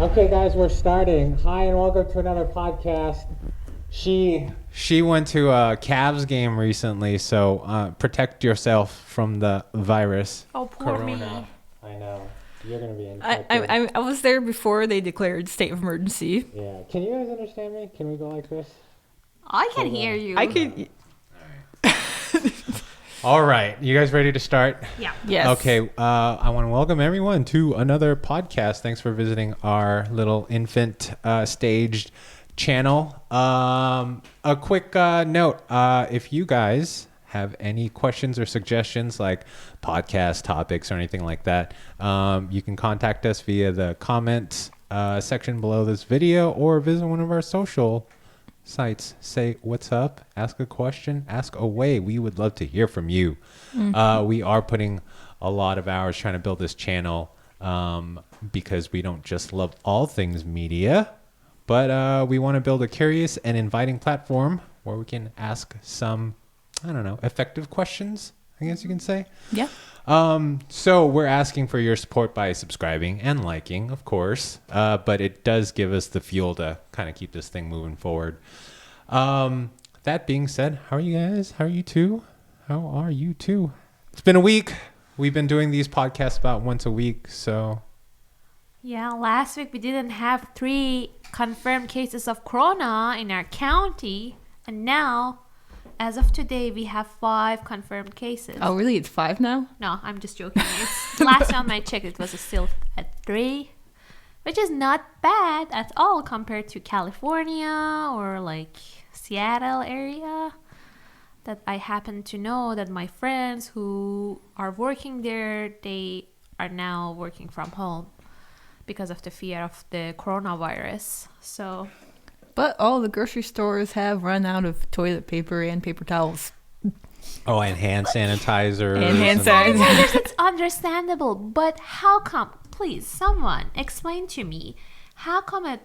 Okay, guys, we're starting. Hi, and welcome to another podcast. She went to a Cavs game recently, so protect yourself from the virus. Oh, poor Corona. me. I know. You're going to be infected. I was there before they declared state of emergency. Yeah. Can you guys understand me? Can we go like this? I can hear you. I could. All right. You guys ready to start? Yeah. Yes. Okay. I want to welcome everyone to another podcast. Thanks for visiting our little infant staged channel. A quick note. If you guys have any questions or suggestions like podcast topics or anything like that, you can contact us via the comments section below this video or visit one of our social sites. Say what's up, ask a question, ask away. We would love to hear from you. We are putting a lot of hours trying to build this channel because we don't just love all things media, but we want to build a curious and inviting platform where we can ask some, I don't know, effective questions, I guess you can say. Yeah. So we're asking for your support by subscribing and liking, of course, but it does give us the fuel to kind of keep this thing moving forward. That being said, how are you guys? How are you two? It's been a week. We've been doing these podcasts about once a week, so. Yeah, last week we didn't have 3 confirmed cases of corona in our county, and now, as of today, we have 5 confirmed cases. Oh, really? It's 5 now? No, I'm just joking. It's last time I checked, it was still at 3, which is not bad at all compared to California or like Seattle area. That I happen to know that my friends who are working there, they are now working from home because of the fear of the coronavirus. So, But all the grocery stores have run out of toilet paper and paper towels. Oh, and hand sanitizer. And hand sanitizer. it's understandable, but how come, please, someone explain to me, how come a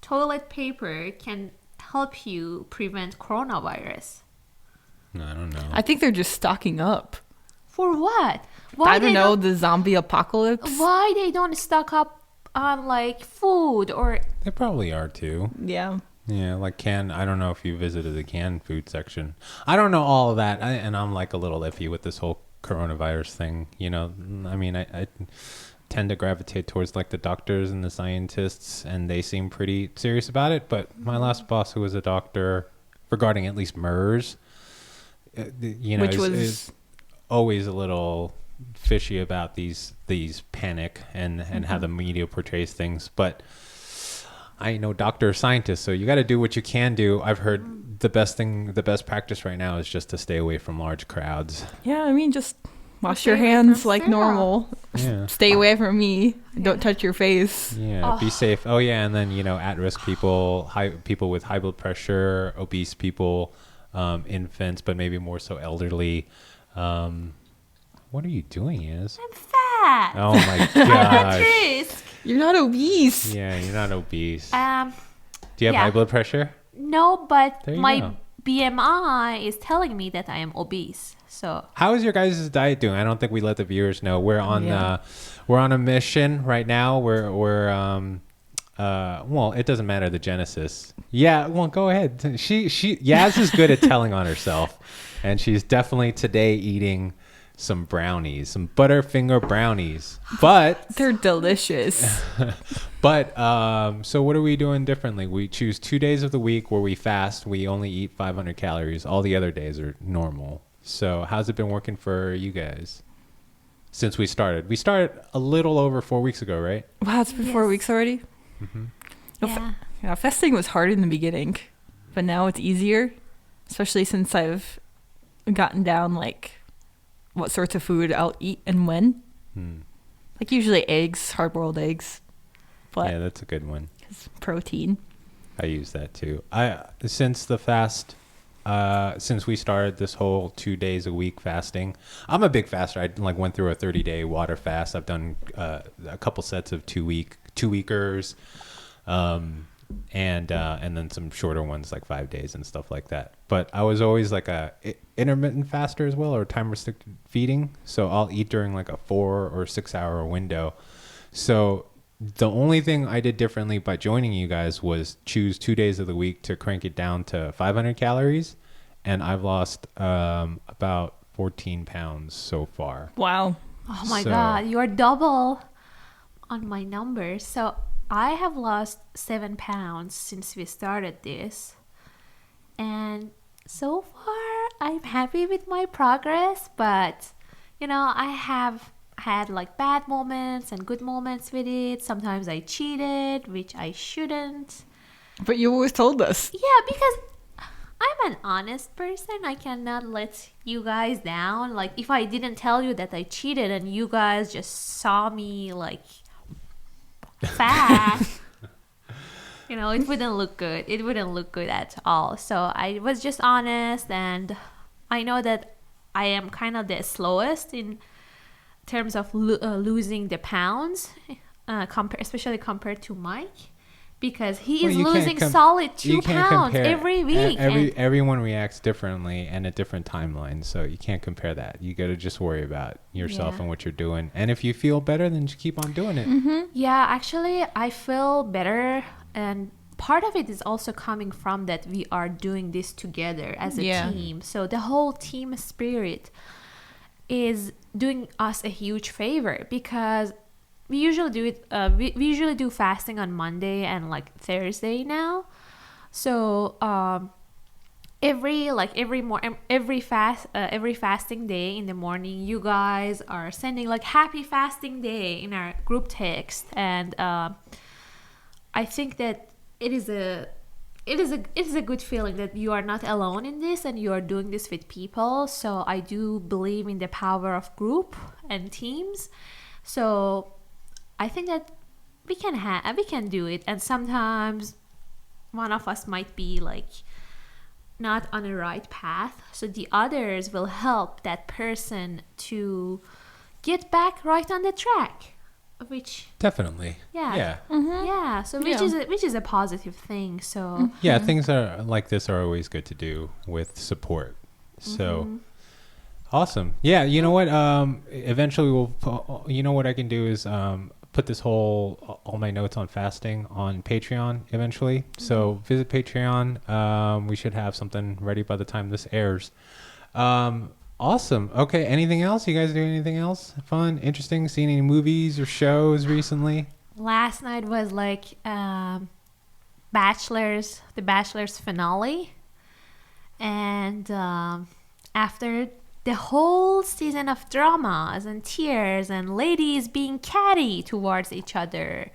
toilet paper can help you prevent coronavirus? I don't know. I think they're just stocking up. For what? I don't know, the zombie apocalypse. Why they don't stock up on like food or... They probably are too. Yeah. Yeah, like I don't know if you visited the canned food section. I don't know all of that, and I'm like a little iffy with this whole coronavirus thing. You know, I mean, I tend to gravitate towards like the doctors and the scientists, and they seem pretty serious about it. But my last boss, who was a doctor, regarding at least MERS, you know, is always a little fishy about these panic and how the media portrays things. But I ain't no doctor or scientist, so you got to do what you can do. I've heard the best practice right now is just to stay away from large crowds. Yeah, I mean, just wash your hands like Sarah. normal. Yeah. Stay away from me. Don't touch your face. Yeah, be safe. Oh yeah, and then, you know, at-risk people, people with high blood pressure, obese people, infants, but maybe more so elderly. What are you doing, Iz? I'm fat. Oh my I'm at gosh. risk. You're not obese. Yeah, you're not obese. Do you have yeah. high blood pressure? No, but There you my go. BMI is telling me that I am obese. So How is your guys' diet doing? I don't think we let the viewers know. We're on we're on a mission right now. We're well, it doesn't matter the genesis. Yeah, well, go ahead. Yaz is good at telling on herself, and she's definitely today eating some brownies, some Butterfinger brownies. But They're delicious. so what are we doing differently? We choose 2 days of the week where we fast. We only eat 500 calories. All the other days are normal. So how's it been working for you guys since we started? We started a little over 4 weeks ago, right? Wow, it's been 4 weeks already? Mm-hmm. yeah. Fasting was hard in the beginning, but now it's easier, especially since I've gotten down, like, what sorts of food I'll eat and when. Like, usually eggs, hard-boiled eggs. But Yeah, that's a good one. it's protein. I use that too. Since the fast, since we started this whole 2 days a week fasting, I'm a big faster. I like went through a 30-day water fast. I've done a couple sets of 2 weekers, and then some shorter ones like 5 days and stuff like that. But I was always like a intermittent faster as well, or time restricted feeding. So I'll eat during like a 4 or 6 hour window. So The only thing I did differently by joining you guys was choose 2 days of the week to crank it down to 500 calories. And I've lost about 14 pounds so far. Wow. Oh my So- God, you are double on my numbers. So I have lost 7 pounds since we started this. And so far, I'm happy with my progress. But, I have had like bad moments and good moments with it. Sometimes I cheated, which I shouldn't. But you always told us. Yeah, because I'm an honest person. I cannot let you guys down. Like, if I didn't tell you that I cheated and you guys just saw me like fat, it wouldn't look good. It wouldn't look good at all. So I was just honest, and I know that I am kind of the slowest in terms of losing the pounds, especially compared to Mike. Because he is losing solid 2 pounds every week. Everyone reacts differently and at different timelines, so you can't compare that. You got to just worry about yourself and what you're doing. And if you feel better, then just keep on doing it. Mm-hmm. Yeah, actually, I feel better. And part of it is also coming from that we are doing this together as a team. So the whole team spirit is doing us a huge favor, because we usually do it. We usually do fasting on Monday and like Thursday now. So every fasting day in the morning, you guys are sending like happy fasting day in our group text, and I think that it is a good feeling that you are not alone in this and you are doing this with people. So I do believe in the power of group and teams. So I think that we can do it, and sometimes one of us might be like not on the right path, so the others will help that person to get back right on the track, which Definitely. yeah. So which is a positive thing. So yeah, things are like this are always good to do with support. So awesome. Yeah, you know what? Eventually we'll. You know what I can do is put all my notes on fasting on Patreon eventually. So visit Patreon. We should have something ready by the time this airs. Awesome. Okay. Anything else? You guys do anything else fun, interesting? Seen any movies or shows recently? last night was like the Bachelor's finale, and after the whole season of dramas and tears and ladies being catty towards each other,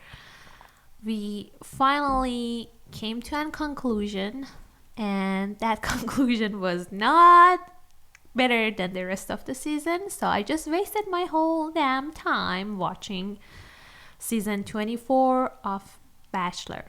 we finally came to a conclusion, and that conclusion was not better than the rest of the season. So I just wasted my whole damn time watching season 24 of Bachelor.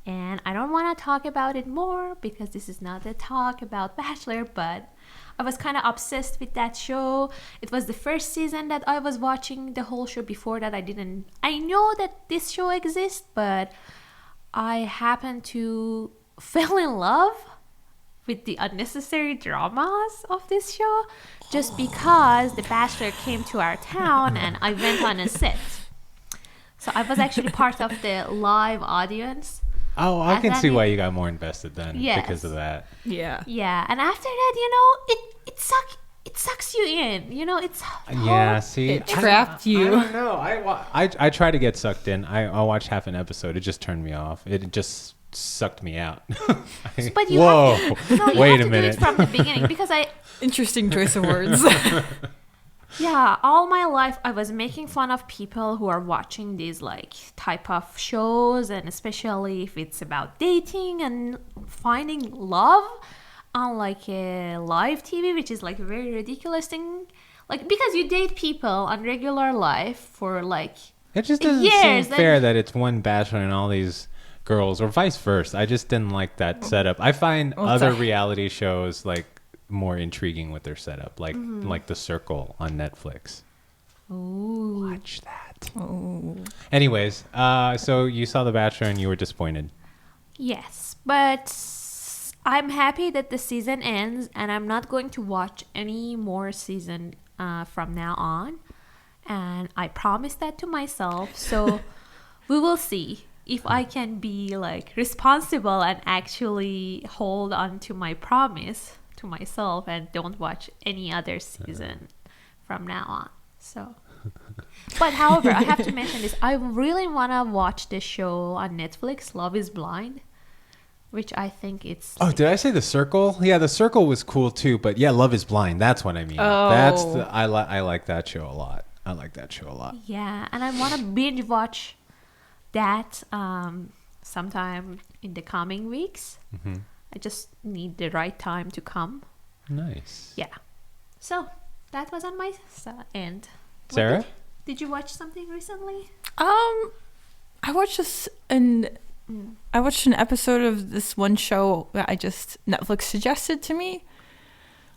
And I don't want to talk about it more because this is not a talk about Bachelor, but I was kind of obsessed with that show. It was the first season that I was watching the whole show. Before that, I know that this show exists, but I happened to fell in love with the unnecessary dramas of this show just because The Bachelor came to our town and I went on a set. So I was actually part of the live audience. Oh, I can see why you got more invested then because of that. Yeah. Yeah, and after that, it sucks you in. It's Yeah, see, It trapped you. I don't know. I try to get sucked in. I'll watch half an episode. It just turned me off. It just sucked me out. But you Whoa! have to, no, you Wait have a to minute. do it from the beginning because Interesting choice of words. yeah, all my life I was making fun of people who are watching these like type of shows, and especially if it's about dating and finding love on like a live TV, which is like a very ridiculous thing. Like, because you date people on regular life for like It just doesn't years, seem fair that it's one bachelor and all these girls, or vice versa. I just didn't like that setup. I find other reality shows like more intriguing with their setup, like The Circle on Netflix. Ooh. Watch that. Oh. Anyways, so you saw The Bachelor and you were disappointed. Yes, but I'm happy that the season ends, and I'm not going to watch any more season from now on. and I promised that to myself. So we will see if I can be like responsible and actually hold on to my promise to myself and don't watch any other season from now on. So, but however, I have to mention this. I really want to watch the show on Netflix, Love is Blind, which I think it's... Oh, did I say The Circle? Yeah, The Circle was cool too, but yeah, Love is Blind. That's what I mean. Oh. I like that show a lot. I like that show a lot. Yeah, and I want to binge watch that sometime in the coming weeks. Mm-hmm. I just need the right time to come. Nice. Yeah. So that was on my end. Sarah? Did you watch something recently? I watched an episode of this one show that Netflix suggested to me.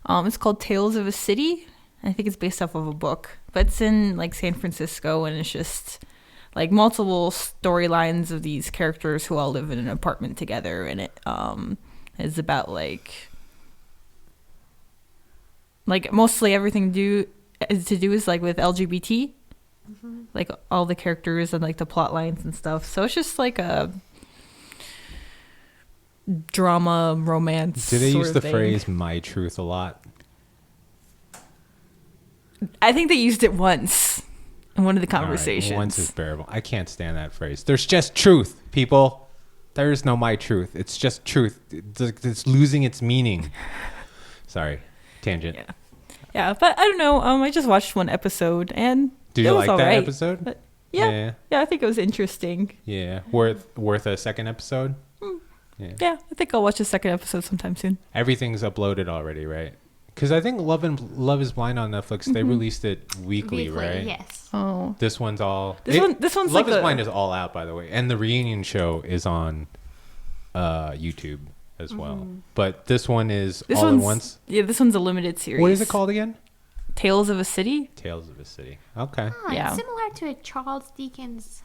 It's called Tales of a City. I think it's based off of a book, but it's in like San Francisco, and it's just like multiple storylines of these characters who all live in an apartment together, and it is about like mostly everything to do is like with LGBT, like all the characters and like the plot lines and stuff. So it's just like a drama romance. Do they sort use of the thing. phrase "my truth" a lot? I think they used it once in one of the conversations. All right, once is bearable. I can't stand that phrase. There's just truth, people. There is no my truth. It's just truth. It's losing its meaning. Sorry, tangent. Yeah, but I don't know. I just watched one episode, and Did it you was like that alright. episode? But yeah, I think it was interesting. Yeah. Worth a second episode? Yeah, I think I'll watch a second episode sometime soon. Everything's uploaded already, right? Because I think Love is Blind on Netflix, they released it weekly, right? Yes. Oh, This one's all... this one's Love like is Blind is all out, by the way. And the reunion show is on YouTube as well. But this one is all at once. Yeah, this one's a limited series. What is it called again? Tales of a City. Tales of a City. Okay. Yeah. It's similar to a Charles Dickens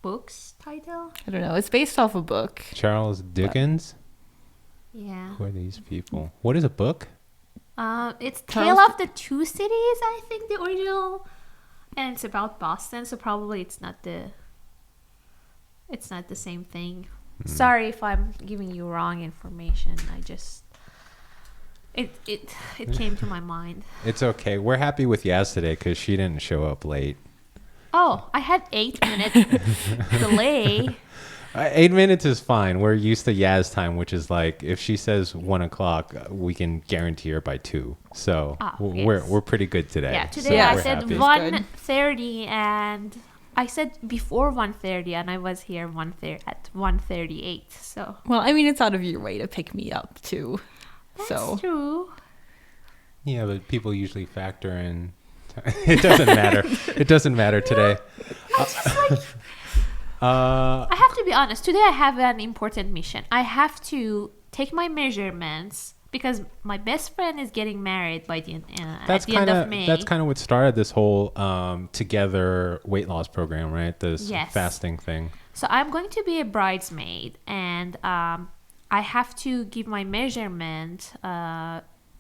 books title. I don't know. It's based off a book. Charles Dickens? Yeah. Who are these people? What is a book? It's Charles- Tale of the Two Cities, I think, the original, and it's about Boston, so probably it's not the same thing. Sorry if I'm giving you wrong information. I just it came to my mind. It's okay. We're happy with Yaz today because she didn't show up late. Oh, I had 8-minute delay. 8 minutes is fine. We're used to Yaz time, which is like if she says 1 o'clock, we can guarantee her by 2. So we're pretty good today. Yeah, today So I we're said happy. 1:30, and I said before 1:30, and I was here at 1:38. So Well, I mean, it's out of your way to pick me up too. that's true. Yeah, but people usually factor in. It doesn't matter. It doesn't matter today. I have to be honest. Today I have an important mission. I have to take my measurements because my best friend is getting married by at the end of May. That's kind of what started this whole together weight loss program, right? This fasting thing. So I'm going to be a bridesmaid, and I have to give my measurement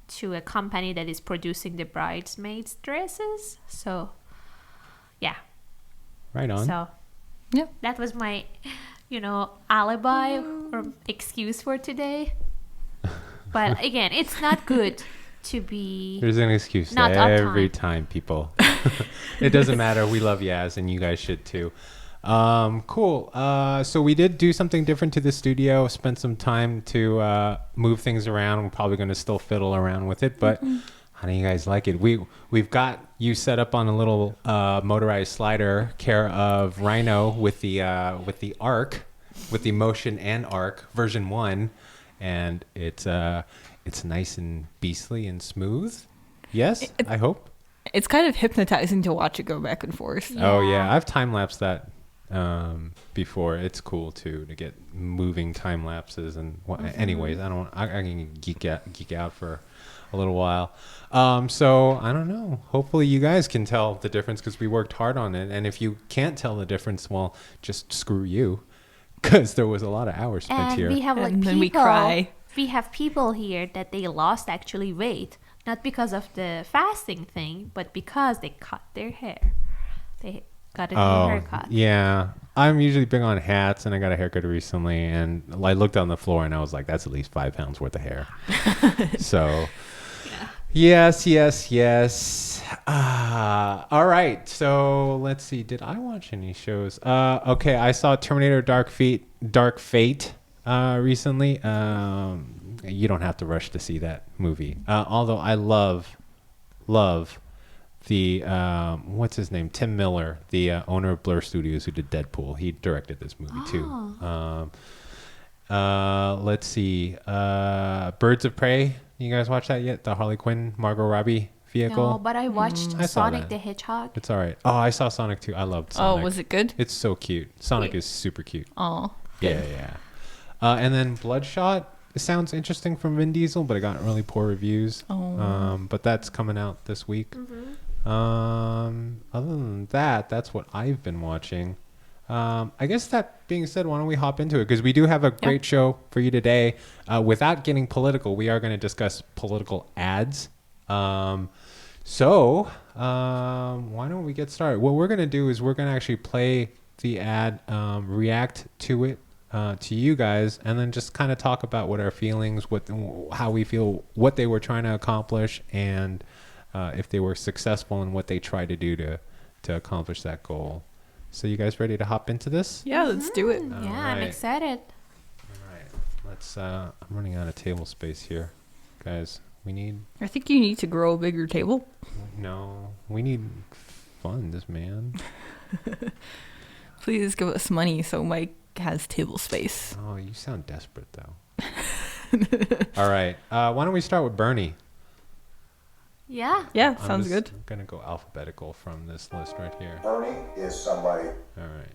to a company that is producing the bridesmaids dresses. So, yeah. Right on. So, yeah, that was my, alibi or excuse for today. But again, it's not good to be. There's an excuse not every uptime. time, people. It doesn't matter. We love Yaz, and you guys should too. Cool. So we did do something different to the studio. Spent some time to move things around. We're probably going to still fiddle around with it, but how do you guys like it? We've got you set up on a little motorized slider, care of Rhino with the arc, with the motion and arc version 1, and it's nice and beastly and smooth. Yes, I hope. it's kind of hypnotizing to watch it go back and forth. Oh yeah, I've time lapsed that before. It's cool too to get moving time lapses and anyways, I can geek out for a little while. So I don't know, hopefully you guys can tell the difference because we worked hard on it, and if you can't tell the difference, well, just screw you, because there was a lot of hours spent And here. we have And people. then we cry. We have people here that they lost actually weight Not because of the fasting thing, but because they cut their hair. They got a new haircut. Yeah. I'm usually big on hats, and I got a haircut recently, and I looked on the floor, and I was like, that's at least 5 pounds worth of hair. So, yes. All right. So, let's see. Did I watch any shows? Okay, I saw Terminator Dark Fate recently. You don't have to rush to see that movie. Although I love the what's his name, Tim Miller, the owner of Blur Studios, who did Deadpool. He directed this movie too. Let's see, Birds of Prey. You guys watch that yet? The Harley Quinn, Margot Robbie vehicle. No, but I watched I saw Sonic that. the Hedgehog. It's all right. Oh, I saw Sonic too. I loved Sonic. Oh, was it good? It's so cute. Sonic is super cute. Oh, Yeah. And then Bloodshot. It sounds interesting from Vin Diesel, but it got really poor reviews. But that's coming out this week. Other than that, that's what I've been watching. I guess that being said, why don't we hop into it? Because we do have a great show for you today. Without getting political, we are going to discuss political ads. Why don't we get started? What we're going to do is we're going to actually play the ad, react to it, to you guys, and then just kind of talk about what our feelings, how we feel, what they were trying to accomplish, and if they were successful in what they tried to do to accomplish that goal. So you guys ready to hop into this? yeah, let's do it. Yeah, right. I'm excited. All right. Let's I'm running out of table space here. Guys, we need I think you need to grow a bigger table. we need funds, man. Please give us money so Mike has table space. Oh, you sound desperate though. All right. Why don't we start with Bernie? Yeah. Yeah, sounds good. I'm going to go alphabetical from this list right here. Bernie is somebody. All right.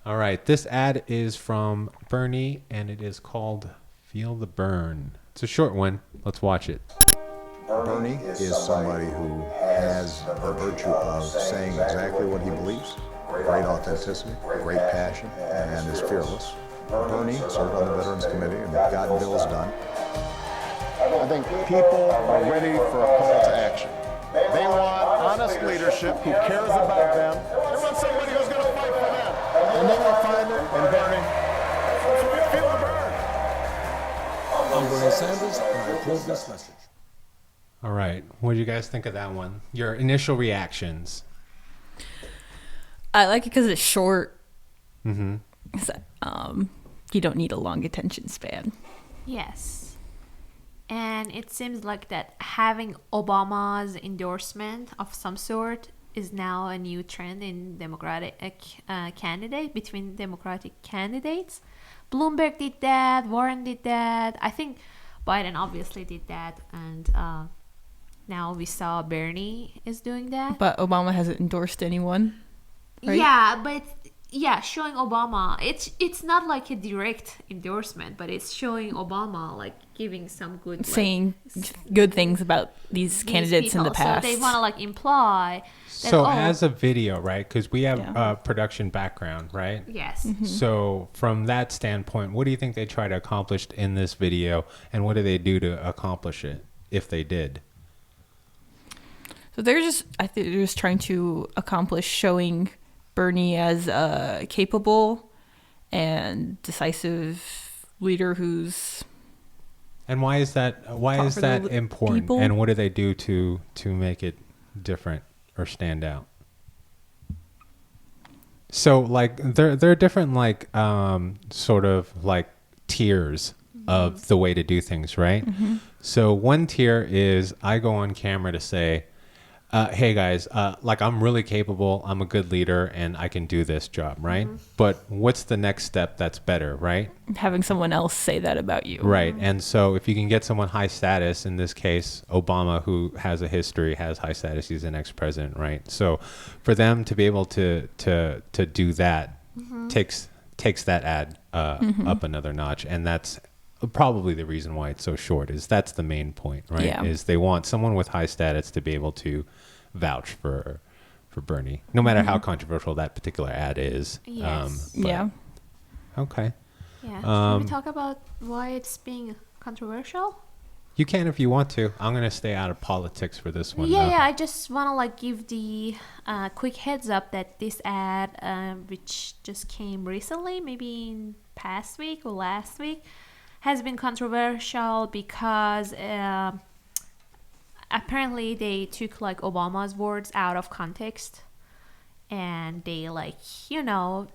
All right. This ad is from Bernie, and it is called Feel the Burn. It's a short one. Let's watch it. Bernie is somebody who has the virtue of saying exactly what he believes, great authenticity, great passion, and is fearless. Bernie served on the Veterans Committee and got bills done. I think people are ready for a call to action. They want honest leadership who cares about them. They want somebody who's going to fight for them. And they will find it in Bernie. So we feel the burn. I'm Bernie Sanders, and I approve this message. All right. What do you guys think of that one? Your initial reactions. I like it because it's short. Mm-hmm. So, you don't need a long attention span. Yes. And it seems like that having Obama's endorsement of some sort is now a new trend in Democratic between Democratic candidates. Bloomberg did that, Warren did that. I think Biden obviously did that, and now we saw Bernie is doing that. But Obama hasn't endorsed anyone. Right? Yeah, but showing Obama, it's not like a direct endorsement, but it's showing Obama like giving some good, saying good things about these candidates in the people. past. So they want to like imply that, So as a video, right? Because we have Yeah. a production background, right? yes. So from that standpoint, what do you think they try to accomplish in this video, and what do they do to accomplish it, if they did? So I think they're just trying to accomplish showing Bernie as a capable and decisive leader who's. And why is that? Why Fought is for that the important? people? And what do they do to make it different or stand out? So like there are different like sort of like tiers of the way to do things, right? So one tier is I go on camera to say, hey guys, like I'm really capable, I'm a good leader, and I can do this job, right? But what's the next step that's better, right? Having someone else say that about you. Right. And so if you can get someone high status, in this case, Obama, who has a history, has high status, he's an ex-president, right? So for them to be able to do that takes that ad up another notch. And that's probably the reason why it's so short, is that's the main point, right? Yeah. Is they want someone with high status to be able to vouch for Bernie, no matter how controversial that particular ad is. Yes. But- Yeah. Okay. Yeah. Should we talk about why it's being controversial? You can if you want to. I'm gonna stay out of politics for this one. Yeah, though. yeah. I just want to like give the quick heads up that this ad, which just came recently, maybe in past week or last week, has been controversial because apparently they took like Obama's words out of context, and they like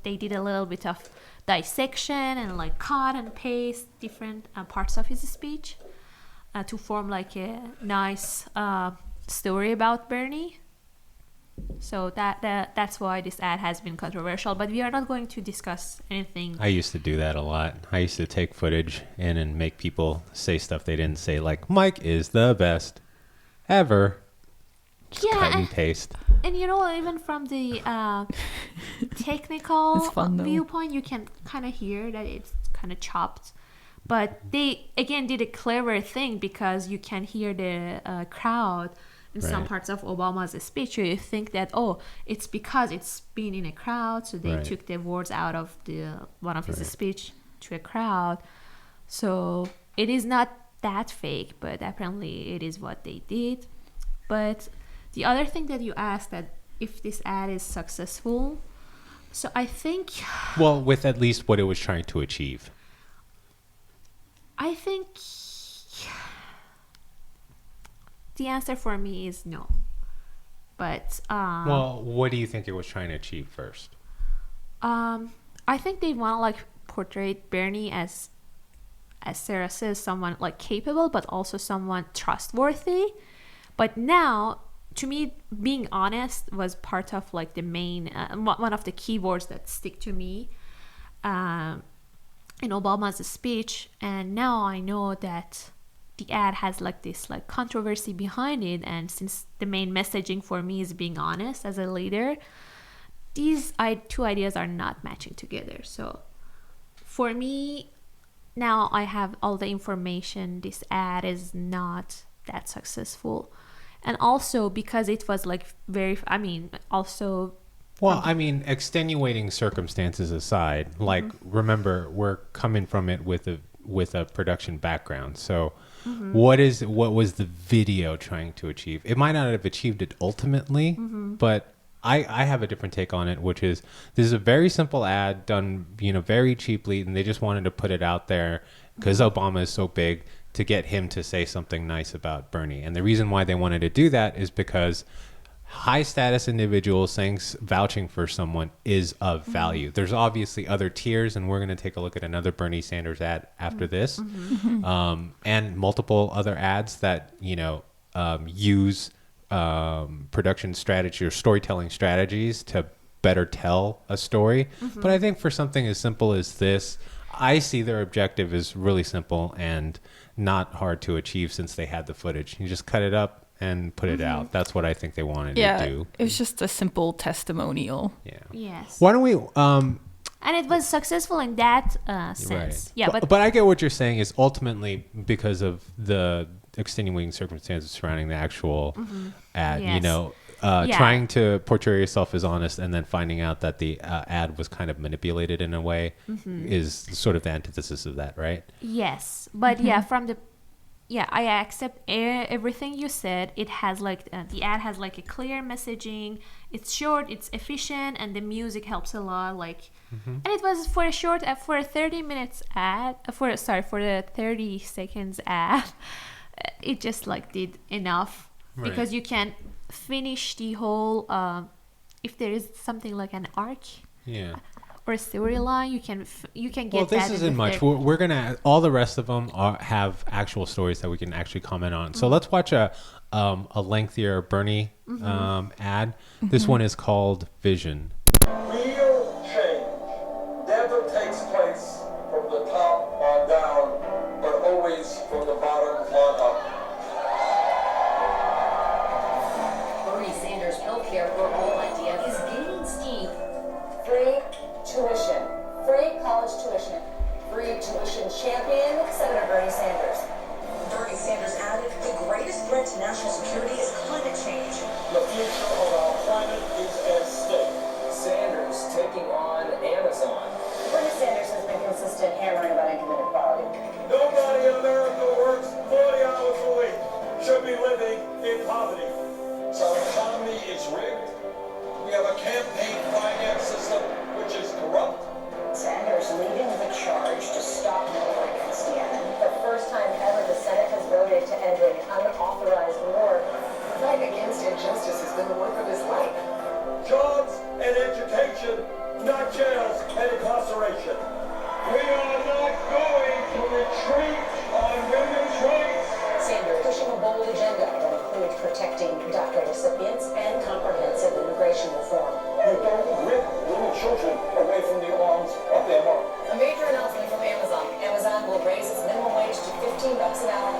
they did a little bit of dissection and like cut and paste different parts of his speech to form like a nice story about Bernie. So that's why this ad has been controversial. But we are not going to discuss anything. I used to do that a lot. I used to take footage in and make people say stuff they didn't say, like Mike is the best ever. Just cut and paste. And even from the technical It's fun, though. viewpoint, you can kind of hear that it's kind of chopped. But they, again, did a clever thing because you can hear the crowd in some Right. parts of Obama's speech. So you think that, it's because it's been in a crowd, so they Right. took the words out of one of his speech to a crowd. So it is not that fake, but apparently it is what they did. But the other thing that you asked, that if this ad is successful, so I think Well, with at least what it was trying to achieve. the answer for me is no. But Well, what do you think it was trying to achieve first? I think they want to like portray Bernie as Sarah says, someone like capable, but also someone trustworthy. But now, to me, being honest was part of like the main one of the keywords that stick to me in Obama's speech. And now I know that the ad has like this like controversy behind it, and since the main messaging for me is being honest as a leader, these two ideas are not matching together. So for me, now I have all the information, this ad is not that successful. And also because it was like Well, I mean, extenuating circumstances aside, like remember, we're coming from it with a production background. So what was the video trying to achieve? It might not have achieved it ultimately, but I have a different take on it, which is this is a very simple ad done, very cheaply, and they just wanted to put it out there because Obama is so big to get him to say something nice about Bernie. And the reason why they wanted to do that is because high status individuals vouching for someone is of value. There's obviously other tiers, and we're going to take a look at another Bernie Sanders ad after this, and multiple other ads that use production strategy or storytelling strategies to better tell a story. But I think for something as simple as this, I see their objective is really simple and not hard to achieve since they had the footage. You just cut it up and put it out. That's what I think they wanted to do. It was just a simple testimonial. Yeah. yes. Why don't we And it was successful in that sense. right. Yeah, but I get what you're saying is ultimately because of the extenuating circumstances surrounding the actual ad, Yes. Yeah. trying to portray yourself as honest and then finding out that the ad was kind of manipulated in a way is sort of the antithesis of that, right? yes, but I accept everything you said. It has like the ad has like a clear messaging. It's short, it's efficient, and the music helps a lot. Like, and it was for a 30 minutes ad. For the 30 seconds ad, it just like did enough because you can finish the whole. If there is something like an arc. Yeah. Or a storyline, you can get. Well, this that isn't much. We're gonna all the rest of them have actual stories that we can actually comment on. So let's watch a lengthier Bernie ad. This one is called Vision. Real change never takes place from the top on down, but always from the bottom on up. Bernie Sanders' healthcare for all idea is gaining steam. Free tuition, free college tuition, free tuition champion, Senator Bernie Sanders. Bernie Sanders added, the greatest threat to national security is climate change. The future of our planet is at stake. Sanders taking on Amazon. Bernie Sanders has been consistent hammering about income inequality. Nobody in America rigged. We have a campaign finance system which is corrupt. Sanders leading the charge to stop the war against Yemen. The first time ever the Senate has voted to end an unauthorized war. The fight against injustice has been the work of his life. Jobs and education, not jails and incarceration. We are not going to retreat on women's rights. Sanders pushing a bold agenda that includes protecting DACA recipients and comprehensive immigration reform. You don't rip little children away from the arms of their mother. A major announcement from Amazon. Amazon will raise its minimum wage to $15 an hour.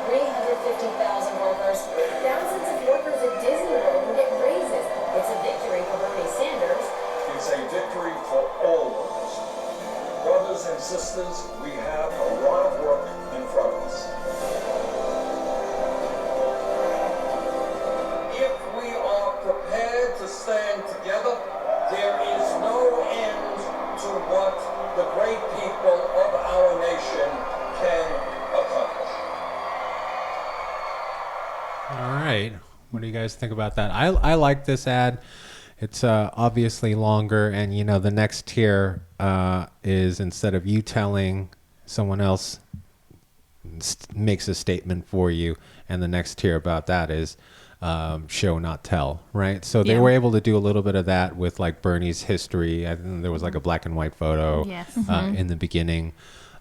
350,000 workers. Thousands of workers at Disney World will get raises. It's a victory for Bernie Sanders. It's a victory for all of us. Brothers and sisters, we have a lot of work in front of us. If we are prepared to stand together, there is no end to what the great people of our nation can accomplish. All right. What do you guys think about that? I like this ad. It's obviously longer, and the next tier is, instead of you telling, someone else makes a statement for you, and the next tier about that is show not tell, right? So they were able to do a little bit of that with like Bernie's history. I think there was like a black and white photo in the beginning,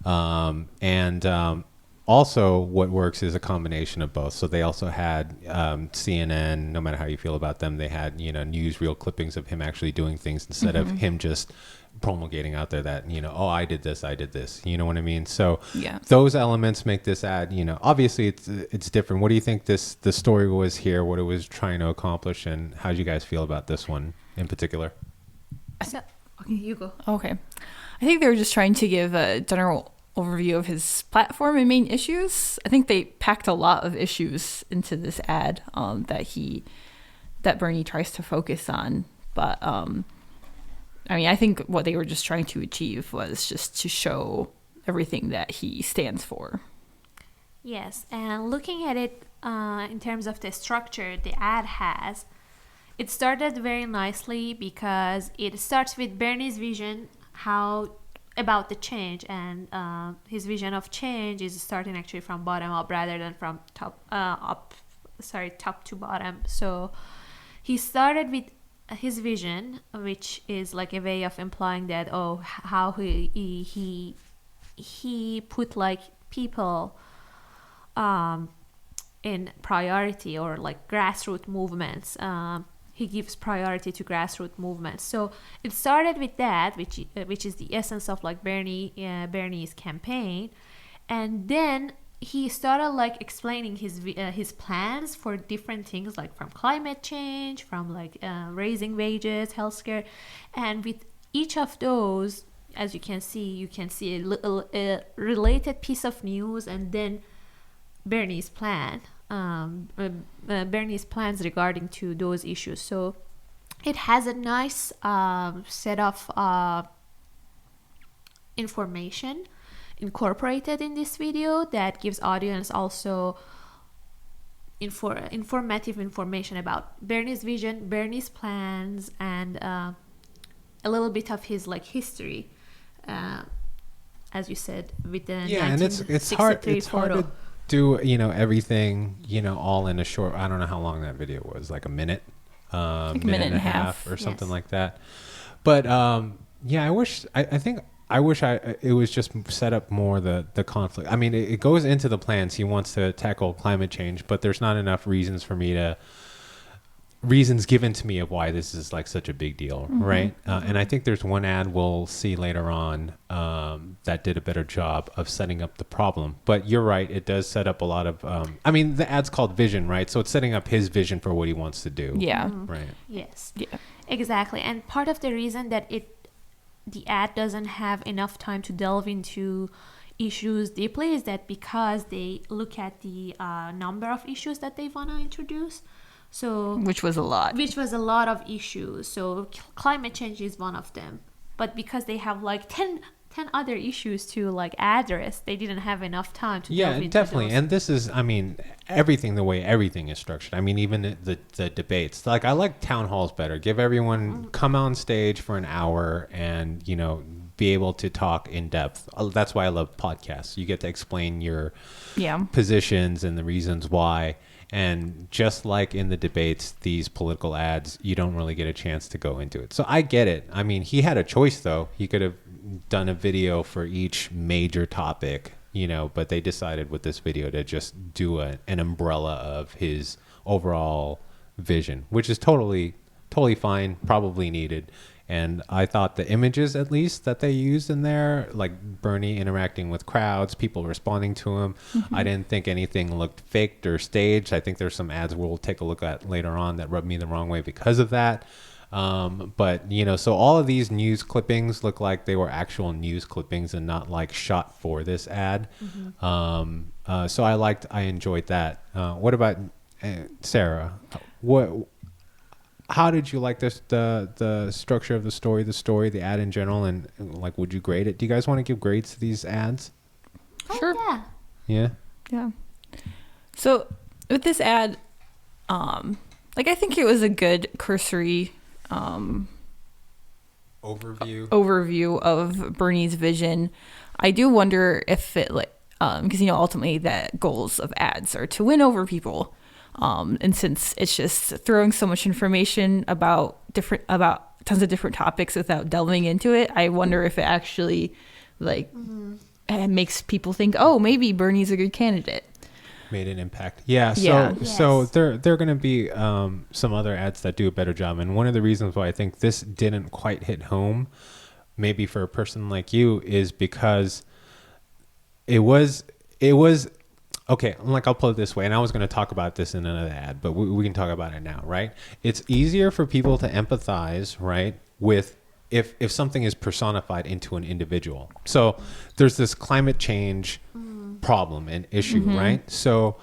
and also what works is a combination of both. So they also had CNN, no matter how you feel about them, they had newsreel clippings of him actually doing things instead of him just promulgating out there that oh, I did this, you know what I mean? So those elements make this ad, obviously it's different. What do you think the story was here, what it was trying to accomplish, and how do you guys feel about this one in particular? Okay, you go. Okay, I think they were just trying to give a general overview of his platform and main issues. I think they packed a lot of issues into this ad that Bernie tries to focus on. But I think what they were just trying to achieve was just to show everything that he stands for. Yes, and looking at it in terms of the structure the ad has, it started very nicely because it starts with Bernie's vision, about the change, and his vision of change is starting actually from bottom up rather than from top to bottom. So he started with his vision, which is like a way of implying that how he put like people in priority, or like grassroots movements. He gives priority to grassroots movements. So it started with that, which is the essence of like Bernie's campaign, and then he started like explaining his plans for different things, like from climate change, from like raising wages, healthcare, and with each of those, as you can see a related piece of news, and then Bernie's plan. Bernie's plans regarding to those issues. So it has a nice set of information incorporated in this video that gives audience also informative information about Bernie's vision, Bernie's plans, and a little bit of his like history, as you said, with the and it's hard to do everything all in a short, I don't know how long that video was, like a minute, like a minute and a half or something like that. But I wish it was just set up more the conflict. I mean, it goes into the plans. He wants to tackle climate change, but there's not enough reasons given to me of why this is like such a big deal, right? And I think there's one ad we'll see later on that did a better job of setting up the problem. But you're right, it does set up a lot of the ad's called vision, right? So it's setting up his vision for what he wants to do. Right. Yes, exactly. And part of the reason that the ad doesn't have enough time to delve into issues deeply is that because they look at the number of issues that they want to introduce. So which was a lot of issues. So climate change is one of them, but because they have like 10 10 other issues to like address. They didn't have enough time to delve Yeah, into definitely. those. And this is, I mean, everything, the way everything is structured. I mean, even the debates. Like, I like town halls better. Give everyone, come on stage for an hour and, you know, be able to talk in depth. That's why I love podcasts. You get to explain your positions and the reasons why. And just like in the debates, these political ads, you don't really get a chance to go into it. So I get it. I mean, he had a choice, though. He could have done a video for each major topic, you know, but they decided with this video to just do an umbrella of his overall vision, which is totally fine, probably needed. And I thought the images, at least, that they used in there, like Bernie interacting with crowds, people responding to him, I didn't think anything looked faked or staged. I think there's some ads we'll take a look at later on that rubbed me the wrong way because of that. But, you know, so all of these news clippings look like they were actual news clippings and not like shot for this ad. So I enjoyed that. What about Sarah? How did you like this, the structure of the story, the ad in general, and like, would you grade it? Do you guys want to give grades to these ads? Sure. Yeah. Yeah. Yeah. So with this ad, like, I think it was a good cursory overview of Bernie's vision. I do wonder if it, like, because, you know, ultimately the goals of ads are to win over people. And since it's just throwing so much information about tons of different topics without delving into it, I wonder if it actually like makes people think, oh, maybe Bernie's a good candidate. Made an impact. Yeah. Yes. So there are going to be some other ads that do a better job. And one of the reasons why I think this didn't quite hit home, maybe for a person like you, is because it was okay, like, I'll put it this way, and I was going to talk about this in another ad, but we can talk about it now, right? It's easier for people to empathize, right, with if something is personified into an individual. So there's this climate change problem and issue, right? So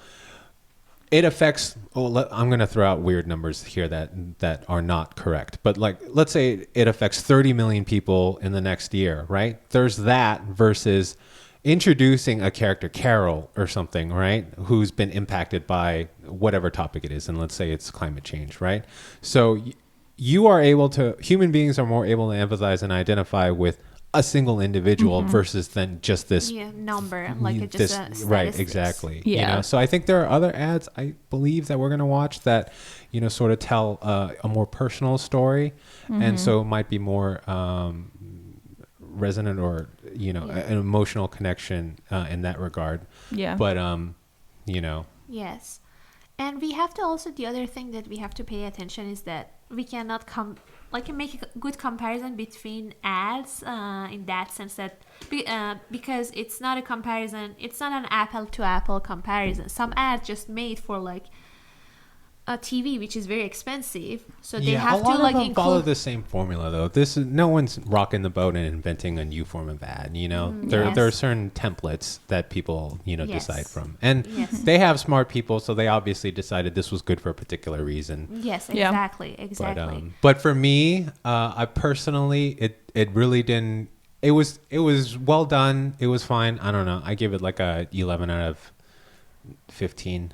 it affects, I'm going to throw out weird numbers here that are not correct, but like, let's say it affects 30 million people in the next year, right? There's that versus introducing a character, Carol or something, right, who's been impacted by whatever topic it is, and let's say it's climate change, right? So human beings are more able to empathize and identify with a single individual versus then just this number, like it's just a statistics. Right, exactly. Yeah. You know, so I think there are other ads I believe that we're going to watch that, you know, sort of tell a more personal story, and so it might be more resonant or, you know, an emotional connection in that regard. Yeah. But you know. Yes. And we have to also, the other thing that we have to pay attention is that we cannot make a good comparison between ads in that sense that because it's not a comparison, it's not an apple to apple comparison. Some ads just made for like a TV, which is very expensive, so they have to like include, follow the same formula though. This is, no one's rocking the boat and inventing a new form of ad, you know. There are certain templates that people, you know, decide from, and they have smart people, so they obviously decided this was good for a particular reason. Yes, exactly. But for me, I personally, it really didn't. It was well done. It was fine. I don't know. I give it like a 11 out of 15.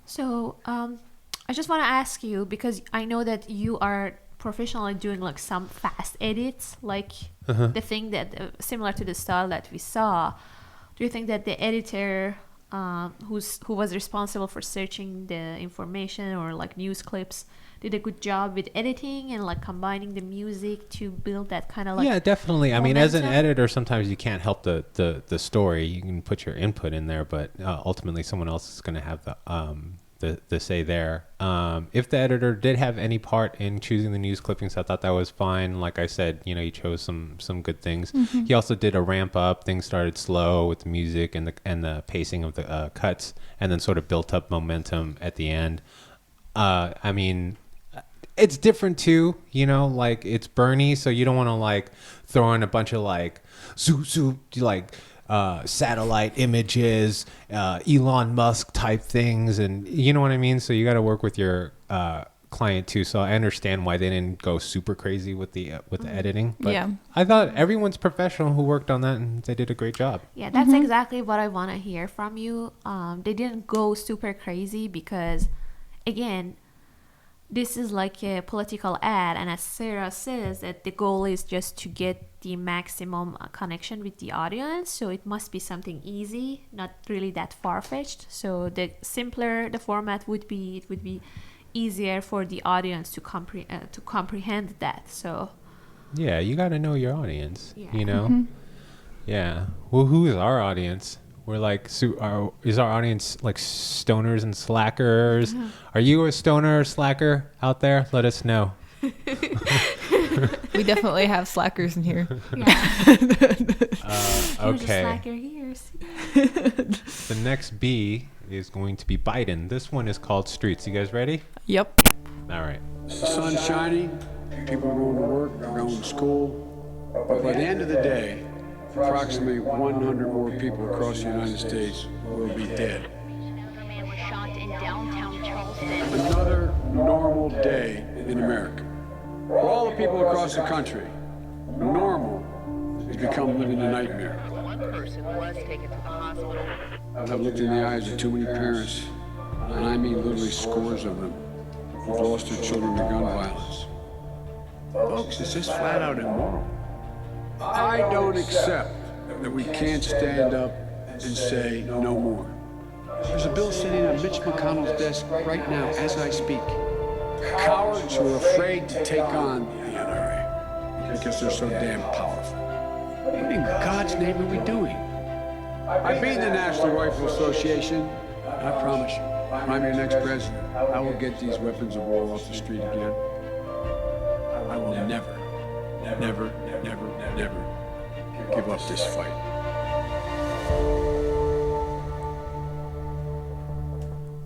So I just want to ask you, because I know that you are professionally doing like some fast edits, like the thing that similar to the style that we saw. Do you think that the editor who was responsible for searching the information or like news clips did a good job with editing and like combining the music to build that kind of like definitely. momentum? I mean, as an editor, sometimes you can't help the story. You can put your input in there, but ultimately someone else is going to have the say there. If the editor did have any part in choosing the news clippings, I thought that was fine. Like I said, you know, he chose some good things. He also did a ramp up. Things started slow with the music and the pacing of the cuts, and then sort of built up momentum at the end. I mean, it's different too, you know, like it's Bernie, so you don't want to like throw in a bunch of like like satellite images, Elon Musk type things, and you know what I mean. So you got to work with your client too, so I understand why they didn't go super crazy with the editing. But Yeah. I thought everyone's professional who worked on that, and they did a great job. Yeah, that's exactly what I want to hear from you. They didn't go super crazy because, again, this is like a political ad, and as Sarah says, that the goal is just to get the maximum connection with the audience. So it must be something easy, not really that far-fetched. So the simpler the format would be, it would be easier for the audience to comprehend that. So Yeah, you got to know your audience. Yeah. You know. Yeah. Well, who is our audience? We're like, is our audience like stoners and slackers? Are you a stoner or slacker out there? Let us know. We definitely have slackers in here. yeah. Okay. Slacker here. The next B is going to be Biden. This one is called Streets. You guys ready? Yep. All right. The sun's shining, people are going to work, they're going to school. But by the end of the day, approximately 100 more people across the United States will be dead. Another normal day in America. For all the people across the country, normal has become living a nightmare. I've looked in the eyes of too many parents, and I mean literally scores of them, who've lost their children to gun violence. Folks, it's just flat out immoral. I don't accept that we can't stand up and say no more. There's a bill sitting on Mitch McConnell's desk right now as I speak. Cowards who are afraid to take on the NRA because they're so damn powerful. What in God's name are we doing? I've been the National Rifle Association. I promise you, if I'm your next president, I will get these weapons of war off the street again. I will never give up this fight.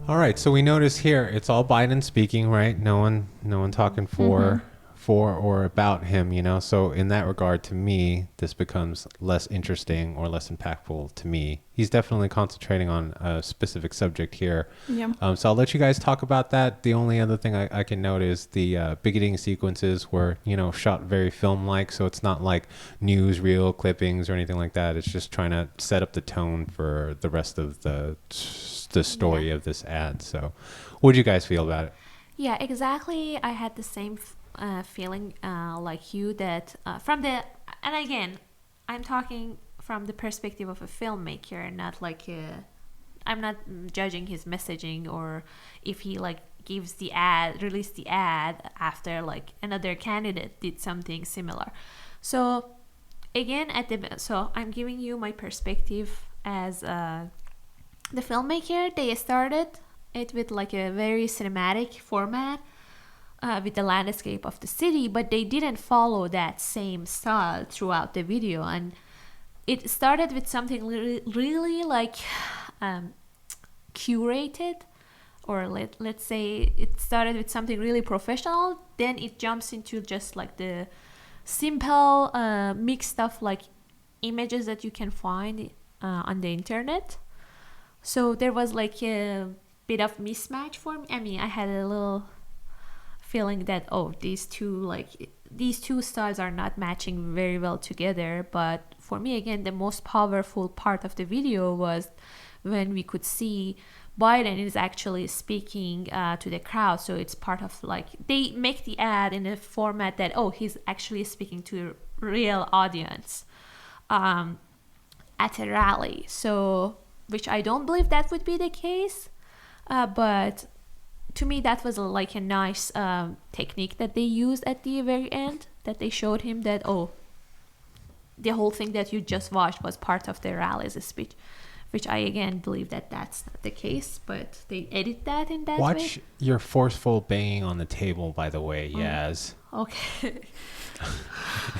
All right, so we notice here it's all Biden speaking, right? No one talking for or about him, you know. So in that regard, to me, this becomes less interesting or less impactful to me. He's definitely concentrating on a specific subject here. Yeah. So I'll let you guys talk about that. The only other thing I can note is the bigoting sequences were, you know, shot very film-like. So it's not like newsreel clippings or anything like that. It's just trying to set up the tone for the rest of the story of this ad. So what did you guys feel about it? Yeah, exactly. I had the same feeling like you, that and again, I'm talking from the perspective of a filmmaker, not like I'm not judging his messaging, or if he like released the ad after like another candidate did something similar. So again, so I'm giving you my perspective as the filmmaker. They started it with like a very cinematic format with the landscape of the city, but they didn't follow that same style throughout the video, and it started with something really like curated, or let's say it started with something really professional, then it jumps into just like the simple mixed stuff like images that you can find on the internet. So there was like a bit of mismatch for me. I mean, I had a little feeling that these two styles are not matching very well together. But for me, again, the most powerful part of the video was when we could see Biden is actually speaking to the crowd. So it's part of like, they make the ad in a format that he's actually speaking to a real audience at a rally. So which I don't believe that would be the case, but to me that was like a nice technique that they used at the very end, that they showed him that the whole thing that you just watched was part of the rally's speech, which I again believe that that's not the case, but they edit that in that way. Watch your forceful banging on the table, by the way, Yaz. Okay.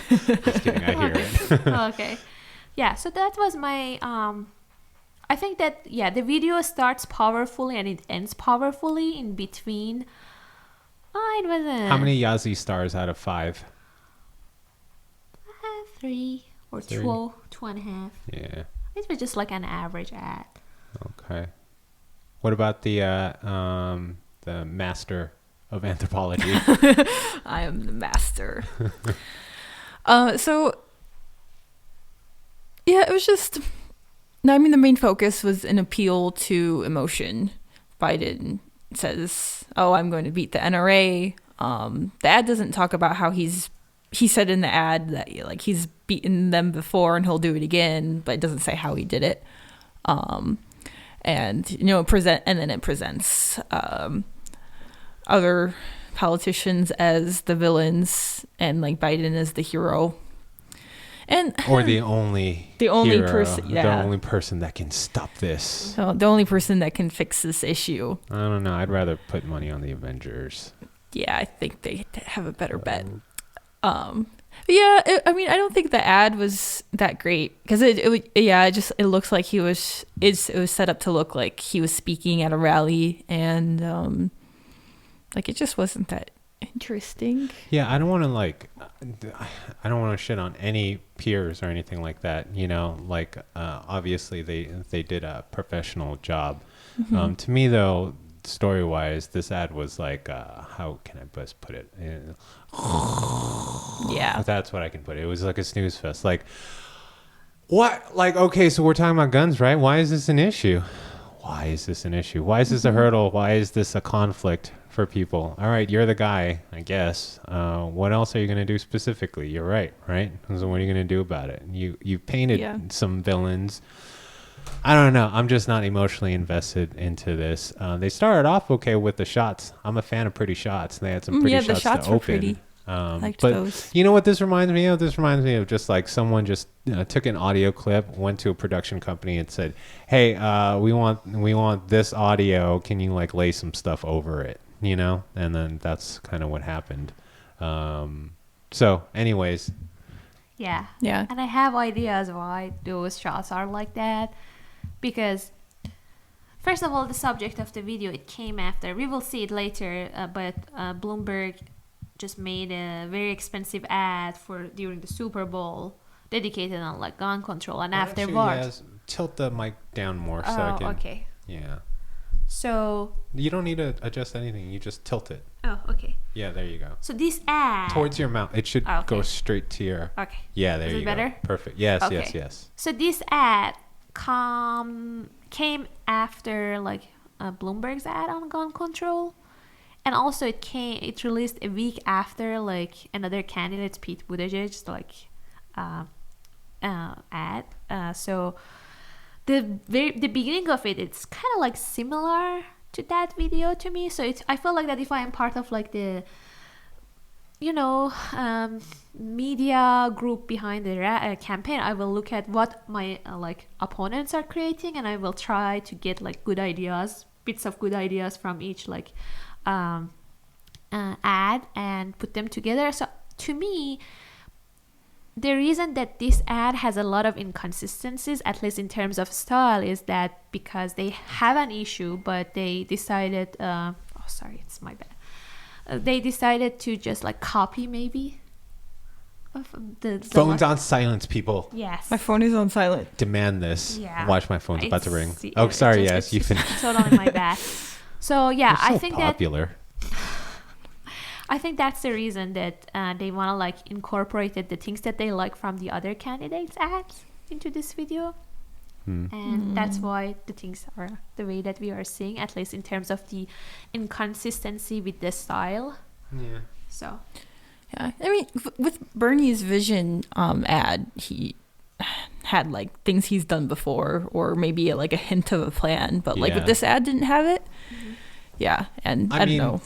Just kidding, I hear it. Okay. Yeah, so that was my I think that the video starts powerfully and it ends powerfully in between. It was How many Yazzie stars out of 5? 3 or 3? 2.5. Yeah. It was just like an average ad. Okay. What about the master of anthropology. I am the master. So yeah, it was just, I mean, the main focus was an appeal to emotion. Biden says, "Oh, I'm going to beat the NRA." The ad doesn't talk about how he said in the ad that like he's beaten them before and he'll do it again, but it doesn't say how he did it. And it presents other politicians as the villains and like Biden as the hero. Or the only person, the only person that can stop this. So the only person that can fix this issue. I don't know. I'd rather put money on the Avengers. Yeah, I think they have a better bet. I mean, I don't think the ad was that great because it looks like it was set up to look like he was speaking at a rally, and like it just wasn't that interesting. Yeah, I don't want to shit on any peers or anything like that. Obviously they did a professional job. Mm-hmm. To me though, story wise, this ad was like, how can I best put it? Yeah, that's what I can put it. It was like a snooze fest. Like, what? Like, okay, so we're talking about guns, right? Why is this an issue? Why is this an issue? Why is this a hurdle? Why is this a conflict for people? All right, you're the guy, I guess. What else are you going to do specifically? You're right? So what are you going to do about it? You painted some villains. I don't know. I'm just not emotionally invested into this. They started off okay with the shots. I'm a fan of pretty shots. They had some pretty shots the shots to were open. Pretty. Liked But those. you know what this reminds me of? This reminds me of just like someone just took an audio clip, went to a production company and said, "Hey, we want this audio. Can you like lay some stuff over it?" And then that's kind of what happened. So, anyways. Yeah. Yeah. And I have ideas why those shots are like that. Because, first of all, the subject of the video, it came after. We will see it later, but Bloomberg just made a very expensive ad during the Super Bowl dedicated on like gun control. And afterwards... tilt the mic down more so I can... okay. Yeah. So... You don't need to adjust anything. You just tilt it. Oh, okay. Yeah, there you go. So this ad... Towards your mouth. It should go straight to your... Okay. Yeah, there Is you it go. better? Perfect. Yes, okay. yes. So this ad came after like Bloomberg's ad on gun control, and also it released a week after like another candidate, Pete Buttigieg's like ad. So the beginning of it's kind of like similar to that video to me. So I feel like that if I am part of like the media group behind the campaign, I will look at what my like opponents are creating, and I will try to get like good ideas, bits of good ideas from each like ad and put them together. So to me, the reason that this ad has a lot of inconsistencies, at least in terms of style, is that because they have an issue, but they decided it's my bad. They decided to just like copy maybe the phone's on silence, people. Yes, my phone is on silent. Demand this. Yeah, watch, my phone's about to ring. Oh, sorry. Yes, you finished. Totally my bad. So yeah, so I think popular. I think that's the reason that they want to like incorporated the things that they like from the other candidates' ads into this video. And that's why the things are the way that we are seeing, at least in terms of the inconsistency with the style. Yeah. So. Yeah, I mean, with Bernie's Vision ad, he had like things he's done before, or maybe like a hint of a plan. But like with this ad, didn't have it. Mm-hmm. Yeah, and I don't know.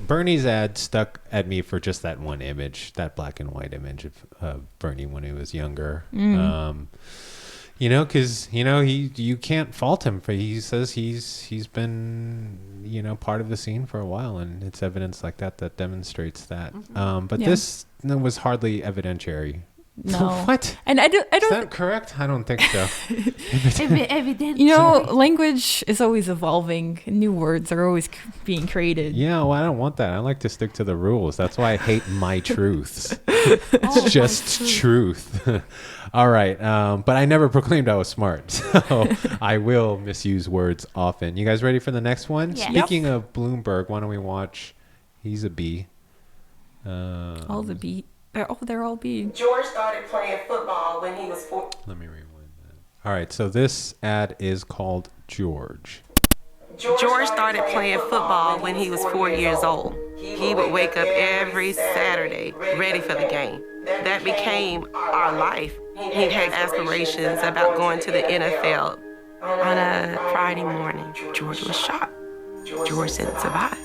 Bernie's ad stuck at me for just that one image, that black and white image of Bernie when he was younger. Because you can't fault him for. He says he's been part of the scene for a while, and it's evidence like that demonstrates that. But this was hardly evidentiary. No. What? And I don't. Is that correct? I don't think so. Evident. Language is always evolving. New words are always being created. Yeah, well, I don't want that. I like to stick to the rules. That's why I hate my truths. It's just truth. All right. But I never proclaimed I was smart. So I will misuse words often. You guys ready for the next one? Yeah. Speaking of Bloomberg, why don't we watch He's a B. All the B. They're all B. George started playing football when he was 4. Let me rewind that. All right, so this ad is called George. George started playing football when he was 4 years old. He would wake up every Saturday ready for the game. That became our life. He had aspirations about going to the NFL. On a Friday morning, George was shot. George didn't survive.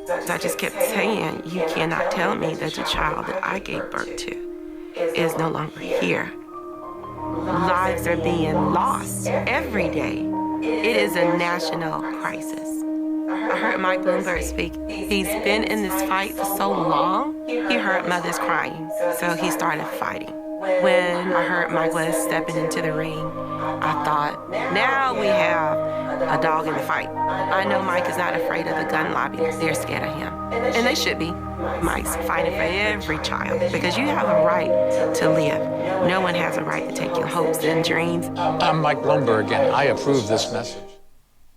So I just kept saying, you cannot tell me that the child that I gave birth to is no longer here. Lives are being lost every day. It is a national crisis. I heard Mike Bloomberg speak. He's been in this fight for so long, he heard mothers crying, so he started fighting. When I heard Mike was stepping into the ring, I thought, now we have a dog in the fight. I know Mike is not afraid of the gun lobby. They're scared of him. And they should be. Mike's fighting for every child because you have a right to live. No one has a right to take your hopes and dreams. I'm Mike Bloomberg, and I approve this message.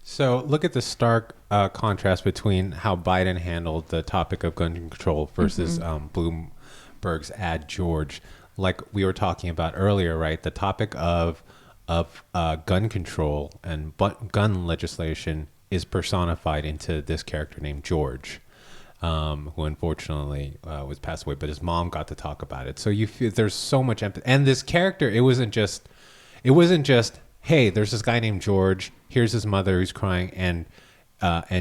So look at the stark contrast between how Biden handled the topic of gun control versus Bloomberg's ad George. Like we were talking about earlier, right? The topic of gun control and gun legislation is personified into this character named George, who unfortunately was passed away, but his mom got to talk about it. So you feel there's so much empathy. And this character, it wasn't just, hey, there's this guy named George. Here's his mother who's crying, and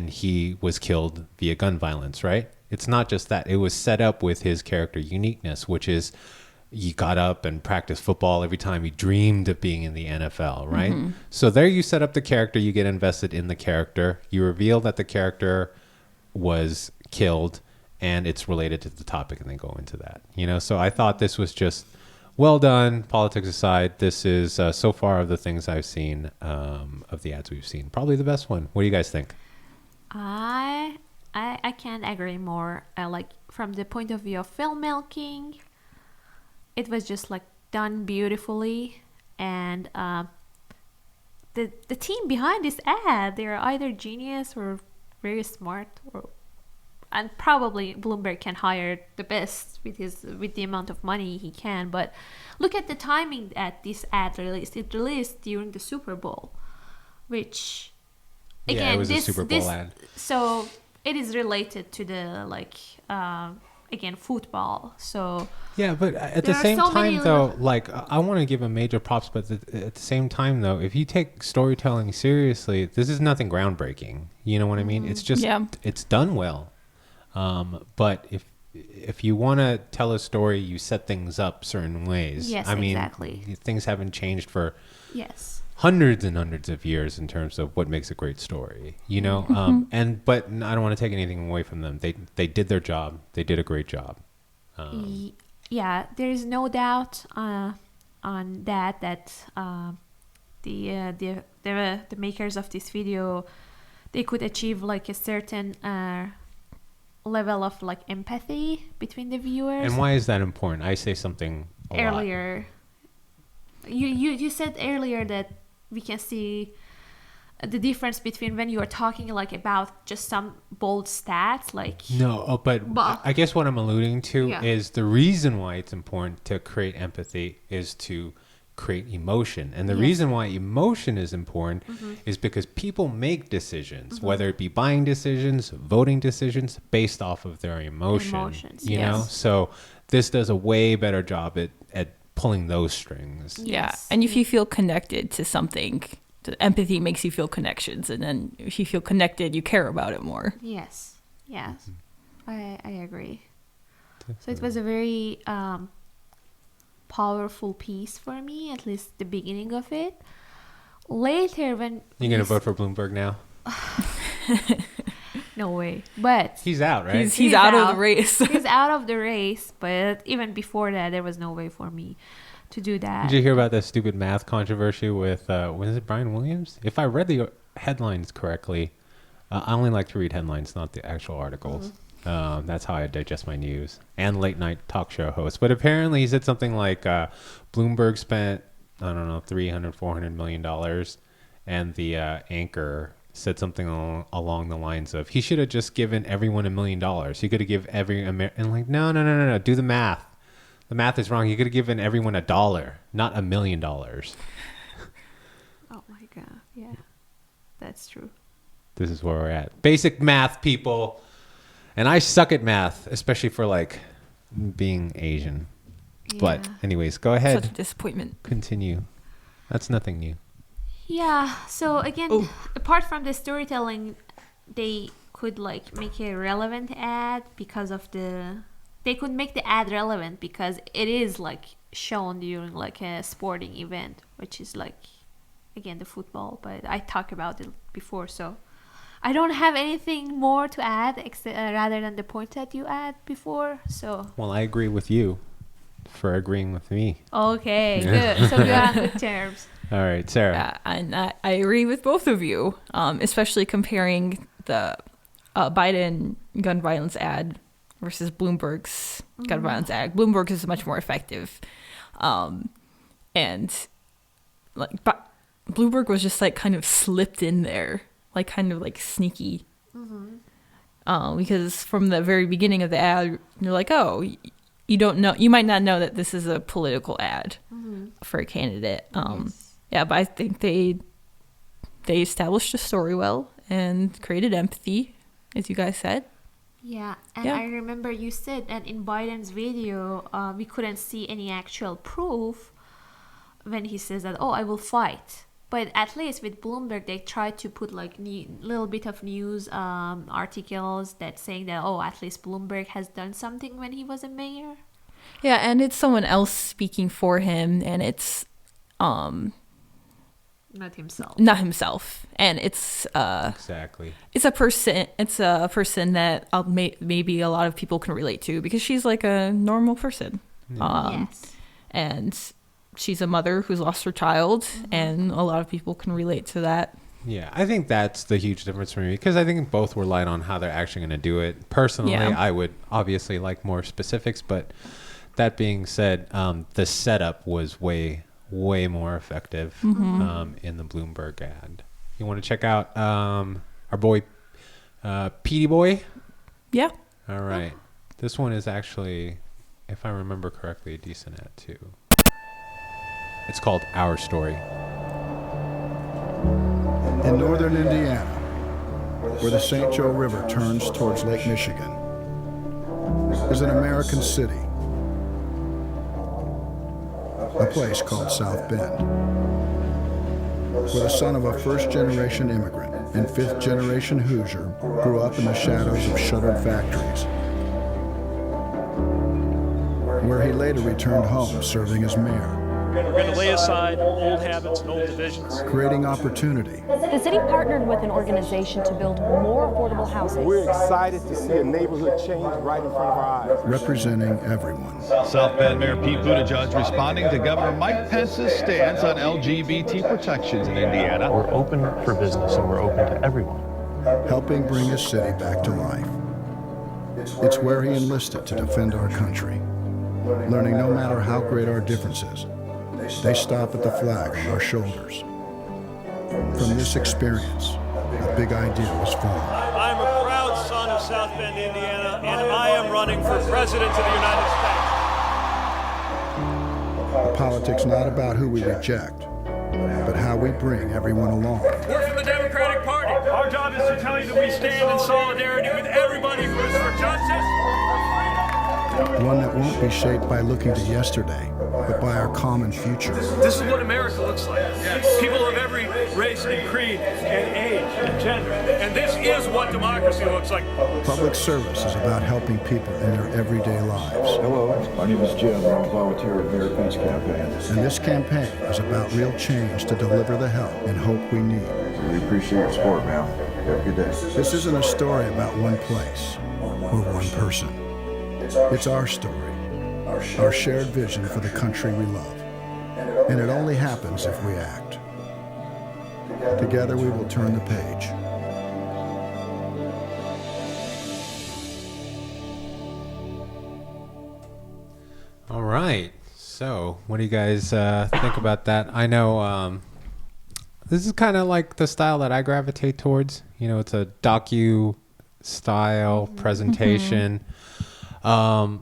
he was killed via gun violence, right? It's not just that. It was set up with his character uniqueness, which is he got up and practiced football every time he dreamed of being in the NFL, right? So there you set up the character, you get invested in the character, you reveal that the character was killed, and it's related to the topic, and they go into that. So I thought this was just well done. Politics aside, this is so far of the things I've seen, of the ads we've seen, probably the best one. What do you guys think? I can't agree more. Like from the point of view of filmmaking, it was just like done beautifully, and the team behind this ad, they're either genius or very smart, and probably Bloomberg can hire the best with the amount of money he can. But look at the timing that this ad released. It released during the Super Bowl, which again, it was a Super Bowl ad. So it is related to the again, football. So yeah, but at the same time though, I want to give him major props, but at the same time though, if you take storytelling seriously, this is nothing groundbreaking. You know what I mean? It's just it's done well. But if you want to tell a story, you set things up certain ways. Yes, I mean, exactly. Things haven't changed for hundreds and hundreds of years in terms of what makes a great story, but I don't want to take anything away from them. They did their job. They did a great job. Yeah, there is no doubt on that the makers of this video, they could achieve like a certain level of like empathy between the viewers. And why is that important? I say something earlier. You said earlier that we can see the difference between when you are talking like about just some bold stats, like but I guess what I'm alluding to is the reason why it's important to create empathy is to create emotion. And the reason why emotion is important is because people make decisions, whether it be buying decisions, voting decisions, based off of their emotions, you know? So this does a way better job at pulling those strings. Yeah. And if you feel connected to something, the empathy makes you feel connections. And then if you feel connected, you care about it more. Yes. I agree. So it was a very powerful piece for me, at least the beginning of it. Later when you're going to vote for Bloomberg now? No way. But he's out, right? He's out of the race. He's out of the race, but even before that, there was no way for me to do that. Did you hear about that stupid math controversy with, was it Brian Williams? If I read the headlines correctly, I only like to read headlines, not the actual articles. That's how I digest my news. And late night talk show host. But apparently he said something like Bloomberg spent, I don't know, $300, $400 million. And the anchor said something along the lines of, he should have just given everyone $1 million. He could have given every and like, no. Do the math. The math is wrong. He could have given everyone $1, not $1 million. Oh my God. Yeah, that's true. This is where we're at. Basic math, people. And I suck at math, especially for like being Asian. Yeah. But anyways, go ahead. Such a disappointment. Continue. That's nothing new. Yeah. So again, apart from the storytelling, they could like make a relevant ad because of they could make the ad relevant because it is like shown during like a sporting event, which is like, again, the football. But I talked about it before, so I don't have anything more to add rather than the point that you add before. So. Well, I agree with you for agreeing with me. Okay, good. So we're on good terms. All right, Sarah. And I agree with both of you, especially comparing the Biden gun violence ad versus Bloomberg's gun violence ad. Bloomberg is much more effective. And like Bloomberg was just like kind of slipped in there, like kind of like sneaky. Because from the very beginning of the ad, you're like, oh, you don't know, you might not know that this is a political ad for a candidate. Yes. Yeah, but I think they established a story well and created empathy, as you guys said. Yeah, and I remember you said that in Biden's video, we couldn't see any actual proof when he says that, I will fight. But at least with Bloomberg, they tried to put like little bit of news articles that saying that, at least Bloomberg has done something when he was a mayor. Yeah, and it's someone else speaking for him, and it's not himself, and it's exactly, it's a person that maybe a lot of people can relate to because she's like a normal person. Yes. And she's a mother who's lost her child, and a lot of people can relate to that. Yeah, I think that's the huge difference for me because I think both were light on how they're actually going to do it. Personally, I would obviously like more specifics, but that being said, the setup was way more effective in the Bloomberg ad. You want to check out our boy Petey Boy? Yeah. All right. This one is actually, if I remember correctly, a decent ad too. It's called Our Story. In northern Indiana, where the St. Joe River turns towards Lake Michigan, is an American city. A place called South Bend, where the son of a first-generation immigrant and fifth-generation Hoosier grew up in the shadows of shuttered factories, where he later returned home serving as mayor. We're going to lay aside old habits and old divisions. Creating opportunity. The city partnered with an organization to build more affordable housing. We're excited to see a neighborhood change right in front of our eyes. Representing everyone. South Bend Mayor Pete Buttigieg responding to Governor Mike Pence's stance on LGBT protections in Indiana. We're open for business and we're open to everyone. Helping bring his city back to life. It's where he enlisted to defend our country. Learning no matter how great our differences, they stop at the flag on our shoulders. From this experience, a big idea was formed. I'm a proud son of South Bend, Indiana, and I am running for President of the United States. Politics not about who we reject, but how we bring everyone along. We're from the Democratic Party. Our job is to tell you that we stand in solidarity with everybody who is for justice. One that won't be shaped by looking to yesterday, but by our common future. This is what America looks like. People of every race and creed and age and gender. And this is what democracy looks like. Public service is about helping people in their everyday lives. Hello, my name is Jim. I'm a volunteer at Mayor Pete's campaign. And this campaign is about real change to deliver the help and hope we need. We appreciate your support, ma'am. Have a good day. This isn't a story about one place or one person. It's our story, our shared vision for the country we love. And it only happens if we act. Together we will turn the page. All right. So, what do you guys think about that? I know This is kind of like the style that I gravitate towards. You know, it's a docu style presentation. I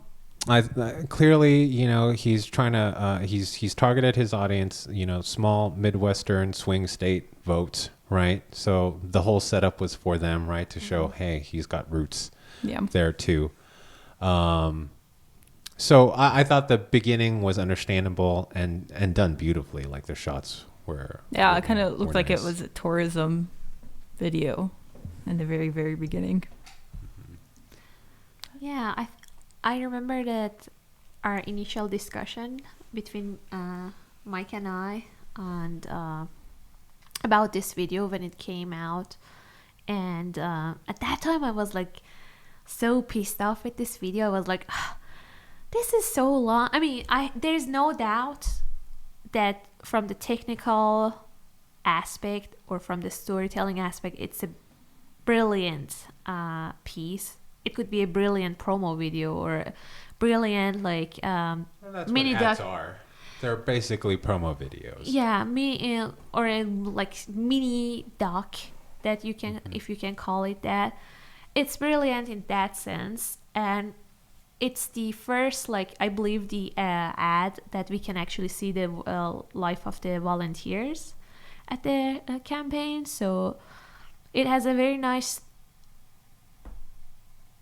clearly, you know, he's trying to he's targeted his audience, you know, small Midwestern swing state votes, right? So the whole setup was for them, right, to show, hey, he's got roots there too. So I thought the beginning was understandable and done beautifully. Like the shots were it kind of looked like nice. it was a tourism video in the very, very beginning. Yeah, I remember that our initial discussion between Mike and I and about this video when it came out, and at that time I was like so pissed off with this video. I was like, this is so long. I mean, there's no doubt that from the technical aspect or from the storytelling aspect, it's a brilliant piece. It could be a brilliant promo video or a brilliant like that's mini what ads doc. are. They're basically promo videos. Yeah, or a like mini doc that you can, if you can call it that. It's brilliant in that sense, and it's the first, like, I believe the ad that we can actually see the life of the volunteers at the campaign. So it has a very nice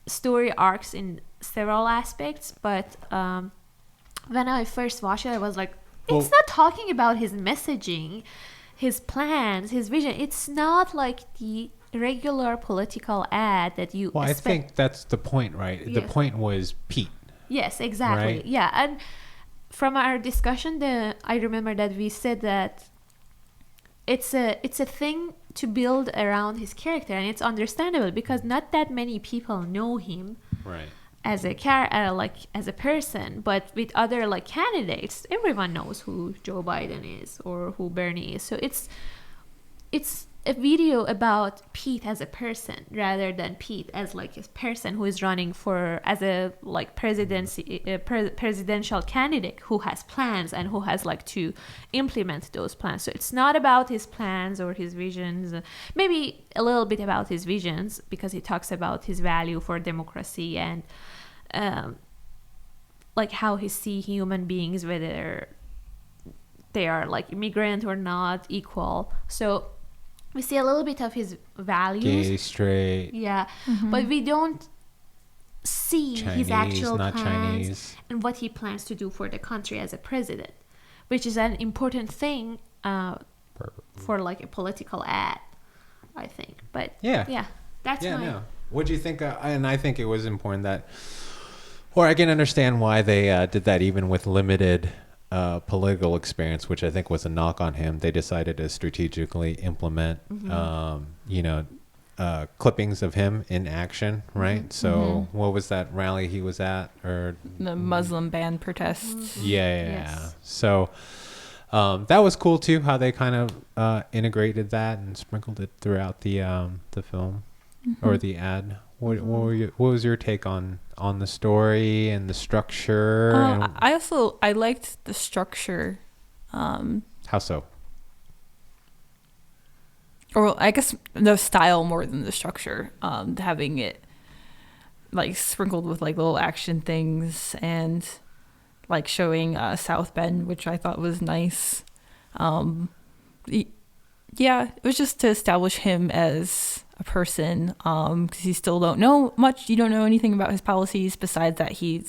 story arcs in several aspects, but when I first watched it, I was like, it's not talking about his messaging, his plans, his vision. It's not like the regular political ad that you Well, expect. I think that's the point, right? Yes. The point was Pete. Yes, exactly. Right? Yeah, and from our discussion, I remember that we said that it's a thing to build around his character, and it's understandable because not that many people know him Right. as a like as a person, but with other like candidates, everyone knows who Joe Biden is or who Bernie is. So it's a video about Pete as a person rather than Pete as like a person who is running for as a like presidential candidate who has plans and who has like to implement those plans. So it's not about his plans or his visions, maybe a little bit about his visions because he talks about his value for democracy and like how he see human beings, whether they are like immigrant or not, equal. So we see a little bit of his values. Gay, straight. Yeah. But we don't see his actual not plans Chinese. and what he plans to do for the country as a president, which is an important thing for like a political ad, I think. But yeah, that's my... No. What do you think? And I think it was important that, or I can understand why they did that even with limited political experience, which I think was a knock on him. They decided to strategically implement, clippings of him in action, right? So what was that rally he was at? Or the Muslim ban protests. Yeah. So that was cool too, how they kind of integrated that and sprinkled it throughout the film or the ad. What was your take on the story and the structure? I liked the structure. How so? Or I guess the style more than the structure. Having it like sprinkled with like little action things and like showing South Bend, which I thought was nice. It was just to establish him as a person, because you still don't know much. You don't know anything about his policies besides that he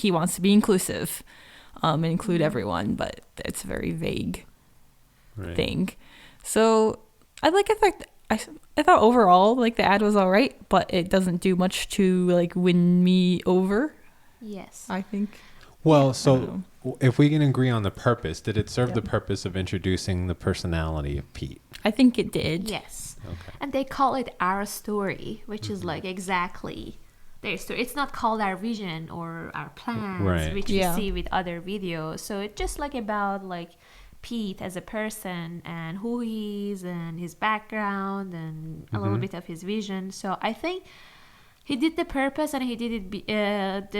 wants to be inclusive and include everyone, but it's a very vague thing. So I thought overall like the ad was all right, but it doesn't do much to like win me over. Yes, I think. Well, so if we can agree on the purpose, did it serve the purpose of introducing the personality of Pete? I think it did. Yes. Okay. And they call it our story, which is like exactly their story. It's not called our vision or our plans, which we see with other videos. So it's just like about like Pete as a person and who he is and his background and a little bit of his vision. So I think he did the purpose and he did it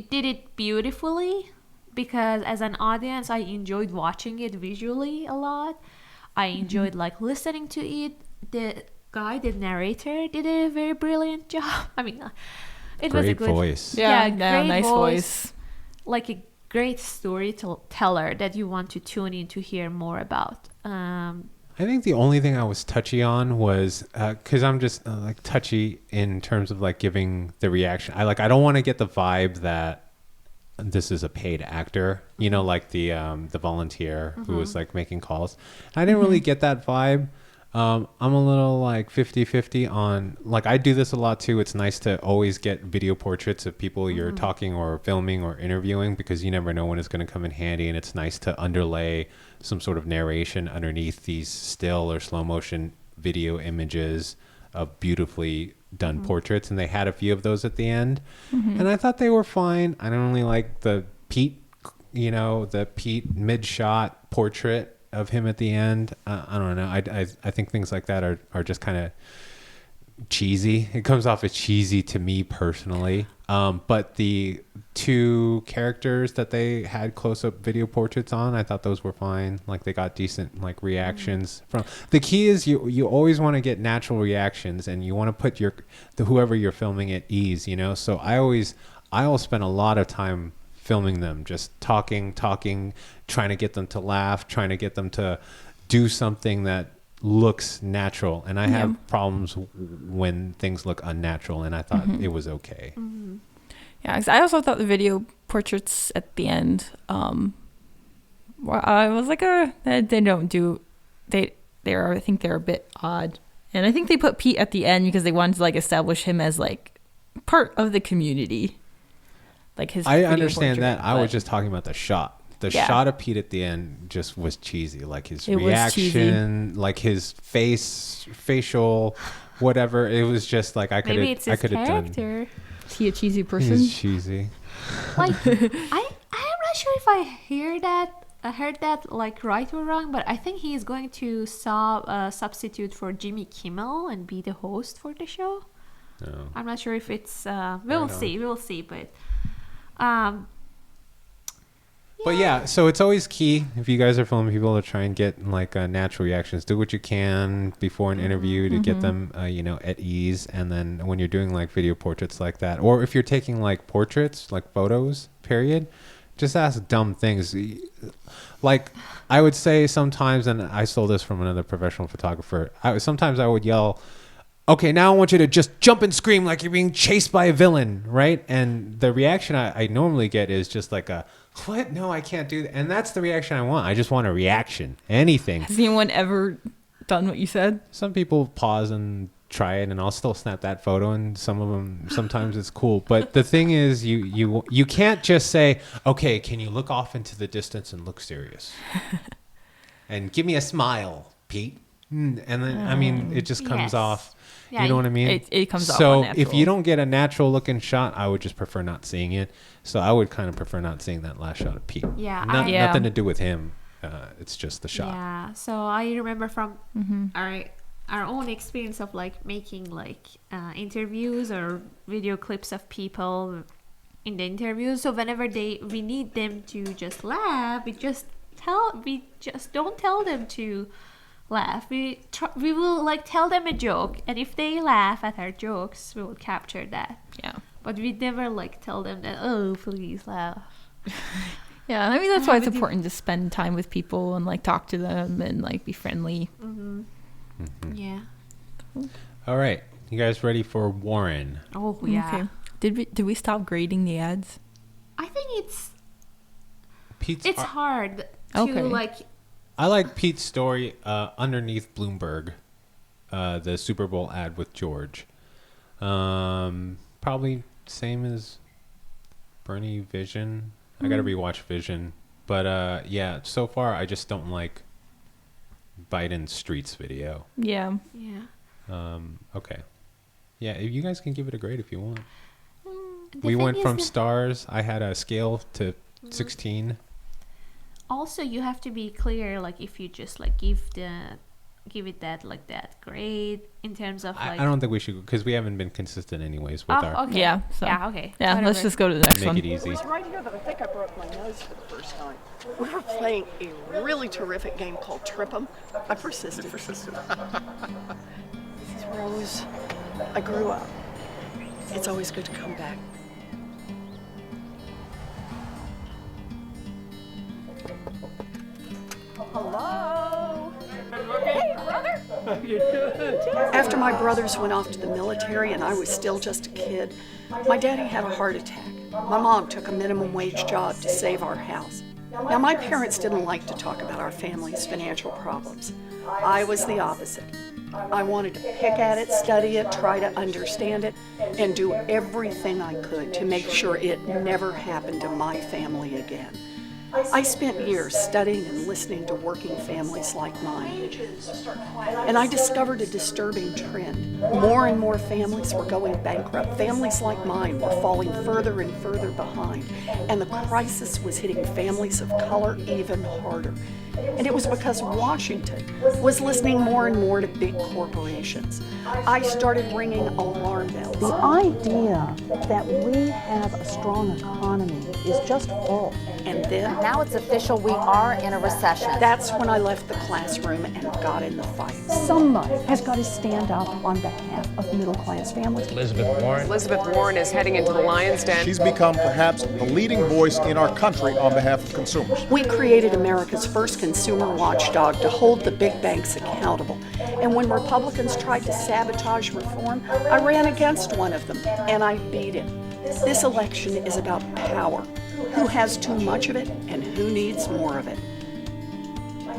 did it beautifully, because as an audience I enjoyed watching it visually a lot. I enjoyed like listening to it. The narrator, did a very brilliant job. I mean, it was a Great good voice. Yeah, great nice voice. Like a great storyteller that you want to tune in to hear more about. I think the only thing I was touchy on was because I'm just like touchy in terms of like giving the reaction. I don't want to get the vibe that this is a paid actor, you know, like the volunteer who was like making calls. I didn't really get that vibe. I'm a little like 50-50 on, like, I do this a lot too. It's nice to always get video portraits of people you're talking or filming or interviewing, because you never know when it's going to come in handy. And it's nice to underlay some sort of narration underneath these still or slow motion video images of beautifully done portraits. And they had a few of those at the end. And I thought they were fine. I don't really like the Pete mid shot portrait of him at the end. I don't know. I think things like that are just kind of cheesy. It comes off as cheesy to me personally. But the two characters that they had close-up video portraits on, I thought those were fine. Like, they got decent like reactions from. The key is you always want to get natural reactions, and you want to put whoever you're filming at ease, you know. So I'll spend a lot of time filming them, just talking, trying to get them to laugh, trying to get them to do something that looks natural. And I have problems when things look unnatural, and I thought it was okay. Yeah, 'cause I also thought the video portraits at the end, I was like, they don't do, I think they're a bit odd. And I think they put Pete at the end because they wanted to like establish him as like part of the community. Like his I understand that. I was just talking about the shot. The shot of Pete at the end just was cheesy. Like his reaction, like his facial, whatever. It was just like I could have done. Is he a cheesy person? He's cheesy. Like I'm not sure if I heard that like right or wrong, but I think he's going to substitute for Jimmy Kimmel and be the host for the show. No. I'm not sure if it's we'll see, but But yeah, so it's always key if you guys are filming people to try and get like natural reactions. Do what you can before an interview to get them, at ease. And then when you're doing like video portraits like that, or if you're taking like portraits, like photos, period, just ask dumb things. Like I would say sometimes, and I stole this from another professional photographer. Sometimes I would yell, "Okay, now I want you to just jump and scream like you're being chased by a villain," right? And the reaction I normally get is just like a, "What? No, I can't do that." And that's the reaction I want. I just want a reaction. Anything. Has anyone ever done what you said? Some people pause and try it, and I'll still snap that photo, and some of them, sometimes it's cool. But the thing is, you can't just say, "Okay, can you look off into the distance and look serious?" And give me a smile, Pete. And then, I mean, it just comes off. Yeah, you know what I mean? It comes off So unnatural. if you don't get a natural looking shot, I would just prefer not seeing it. So I would kind of prefer not seeing that last shot of Pete. Yeah. Nothing to do with him. It's just the shot. Yeah. So I remember from our own experience of like making like interviews or video clips of people in the interviews. So whenever we need them to just laugh, we just don't tell them to laugh. We will like tell them a joke, and if they laugh at our jokes, we will capture that. Yeah. But we never like tell them that, "Oh, please laugh." Yeah, I mean that's why it's important to spend time with people and like talk to them and like be friendly. Yeah. All right, you guys ready for Warren? Oh yeah. Okay. Did we stop grading the ads? I think Pete's it's hard to like. I like Pete's story underneath Bloomberg, the Super Bowl ad with George. Probably same as Bernie Vision. I gotta rewatch Vision, but yeah. So far, I just don't like Biden's Streets video. Yeah. Yeah. Okay. Yeah, you guys can give it a grade if you want. The We thing went is from that- stars. I had a scale to 16. Also, you have to be clear, like if you just like give the give it that grade in terms of like. I don't think we should, because we haven't been consistent anyways with our. Okay. Yeah. Okay. Yeah. Whatever. Let's just go to the next Make one. it easy. It was right here that I think I broke my nose for the first time. We were playing a really terrific game called Trip 'em. I persisted. This is where I grew up. It's always good to come back. Hello? Hey, brother! After my brothers went off to the military and I was still just a kid, my daddy had a heart attack. My mom took a minimum wage job to save our house. Now, my parents didn't like to talk about our family's financial problems. I was the opposite. I wanted to pick at it, study it, try to understand it, and do everything I could to make sure it never happened to my family again. I spent years studying and listening to working families like mine. And I discovered a disturbing trend. More and more families were going bankrupt. Families like mine were falling further and further behind. And the crisis was hitting families of color even harder. And it was because Washington was listening more and more to big corporations. I started ringing alarm bells. The idea that we have a strong economy is just false. And then Now it's official, we are in a recession. that's when I left the classroom and got in the fight. Somebody has got to stand up on behalf of middle-class families. Elizabeth Warren. Elizabeth Warren is heading into the lion's den. She's become perhaps the leading voice in our country on behalf of consumers. We created America's first consumer watchdog to hold the big banks accountable. And when Republicans tried to sabotage reform, I ran against one of them, and I beat him. This election is about power. Who has too much of it and who needs more of it?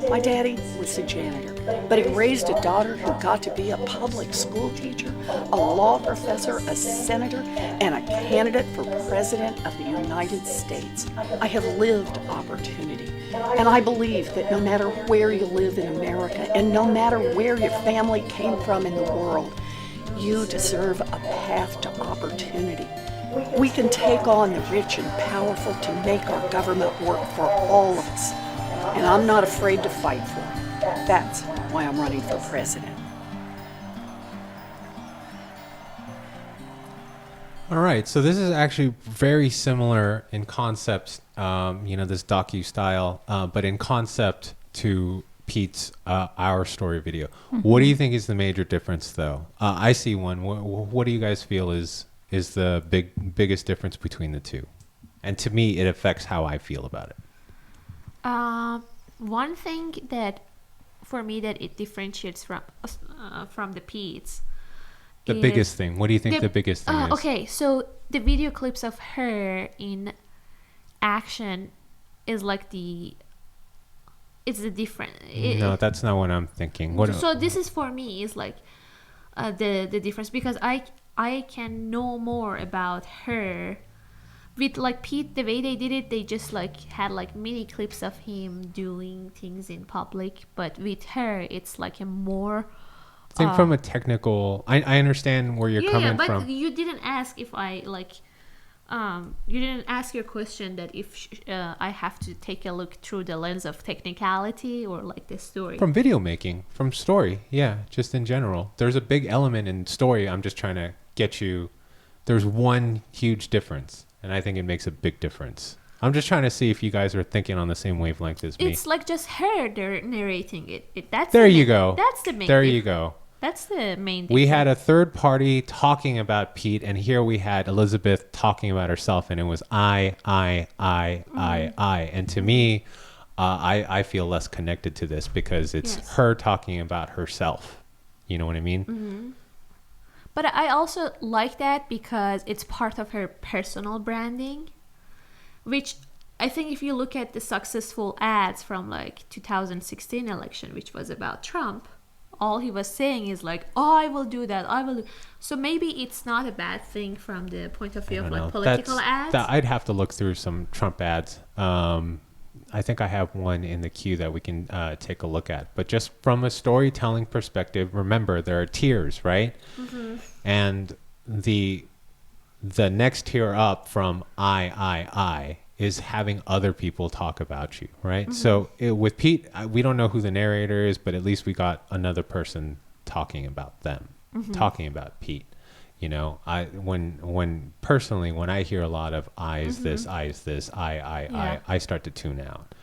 My daddy was a janitor, but he raised a daughter who got to be a public school teacher, a law professor, a senator, and a candidate for president of the United States. I have lived opportunity, and I believe that no matter where you live in America and no matter where your family came from in the world, you deserve a path to opportunity. We can take on the rich and powerful to make our government work for all of us. And I'm not afraid to fight for it. That's why I'm running for president. All right, so this is actually very similar in concept, this docu-style, but in concept to Pete's Our Story video. Mm-hmm. What do you think is the major difference, though? I see one. What do you guys feel is the biggest difference between the two? And to me, it affects how I feel about it. One thing that, for me, that it differentiates from the Pete's. The biggest thing. What do you think the biggest thing is? Okay, so the video clips of her in action is like it's the different. No, that's not what I'm thinking. So this is, for me, is like the difference, because I can know more about her. With like Pete, the way they did it, they just like had like mini clips of him doing things in public. But with her, it's like a more. I think from a technical, I understand where you're coming but from. You didn't ask if I like. You didn't ask your question that if I have to take a look through the lens of technicality or like the story. From video making, from story, yeah, just in general. There's a big element in story. I'm just trying to get you. There's one huge difference. And I think it makes a big difference. I'm just trying to see if you guys are thinking on the same wavelength as me. It's like just her narrating it. That's there you go. That's the main. There you go. That's the main. We had a third party talking about Pete, and here we had Elizabeth talking about herself, and it was I. And to me, I feel less connected to this because it's her talking about herself. You know what I mean? Mm-hmm. But I also like that because it's part of her personal branding, which I think if you look at the successful ads from like 2016 election, which was about Trump, all he was saying is like, oh, I will do that. I will. So maybe it's not a bad thing from the point of view of like political ads. I'd have to look through some Trump ads. I think I have one in the queue that we can take a look at. But just from a storytelling perspective, remember there are tiers, right? Mm-hmm. And the next tier up from I is having other people talk about you, right? So with Pete, we don't know who the narrator is, but at least we got another person talking about them, talking about Pete. You know, when I hear a lot of I is this, I start to tune out.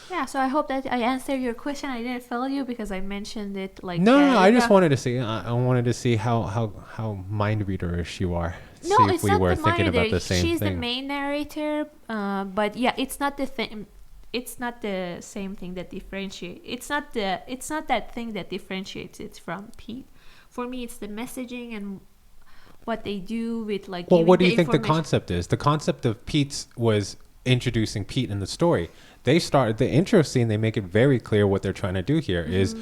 Yeah, so I hope that I answered your question. I didn't fail you because I mentioned it like No, I just wanted to see. I wanted to see how mind readerish you are. No, see if it's we not were the thinking narrator. about the same She's thing. the main narrator, but yeah, it's not the thing. It's not the same thing that differentiates. It's not that thing that differentiates it from Pete. For me, it's the messaging and what they do with like. Well, what do the you think the concept is? The concept of Pete's was introducing Pete in the story. They start the intro scene. They make it very clear what they're trying to do here is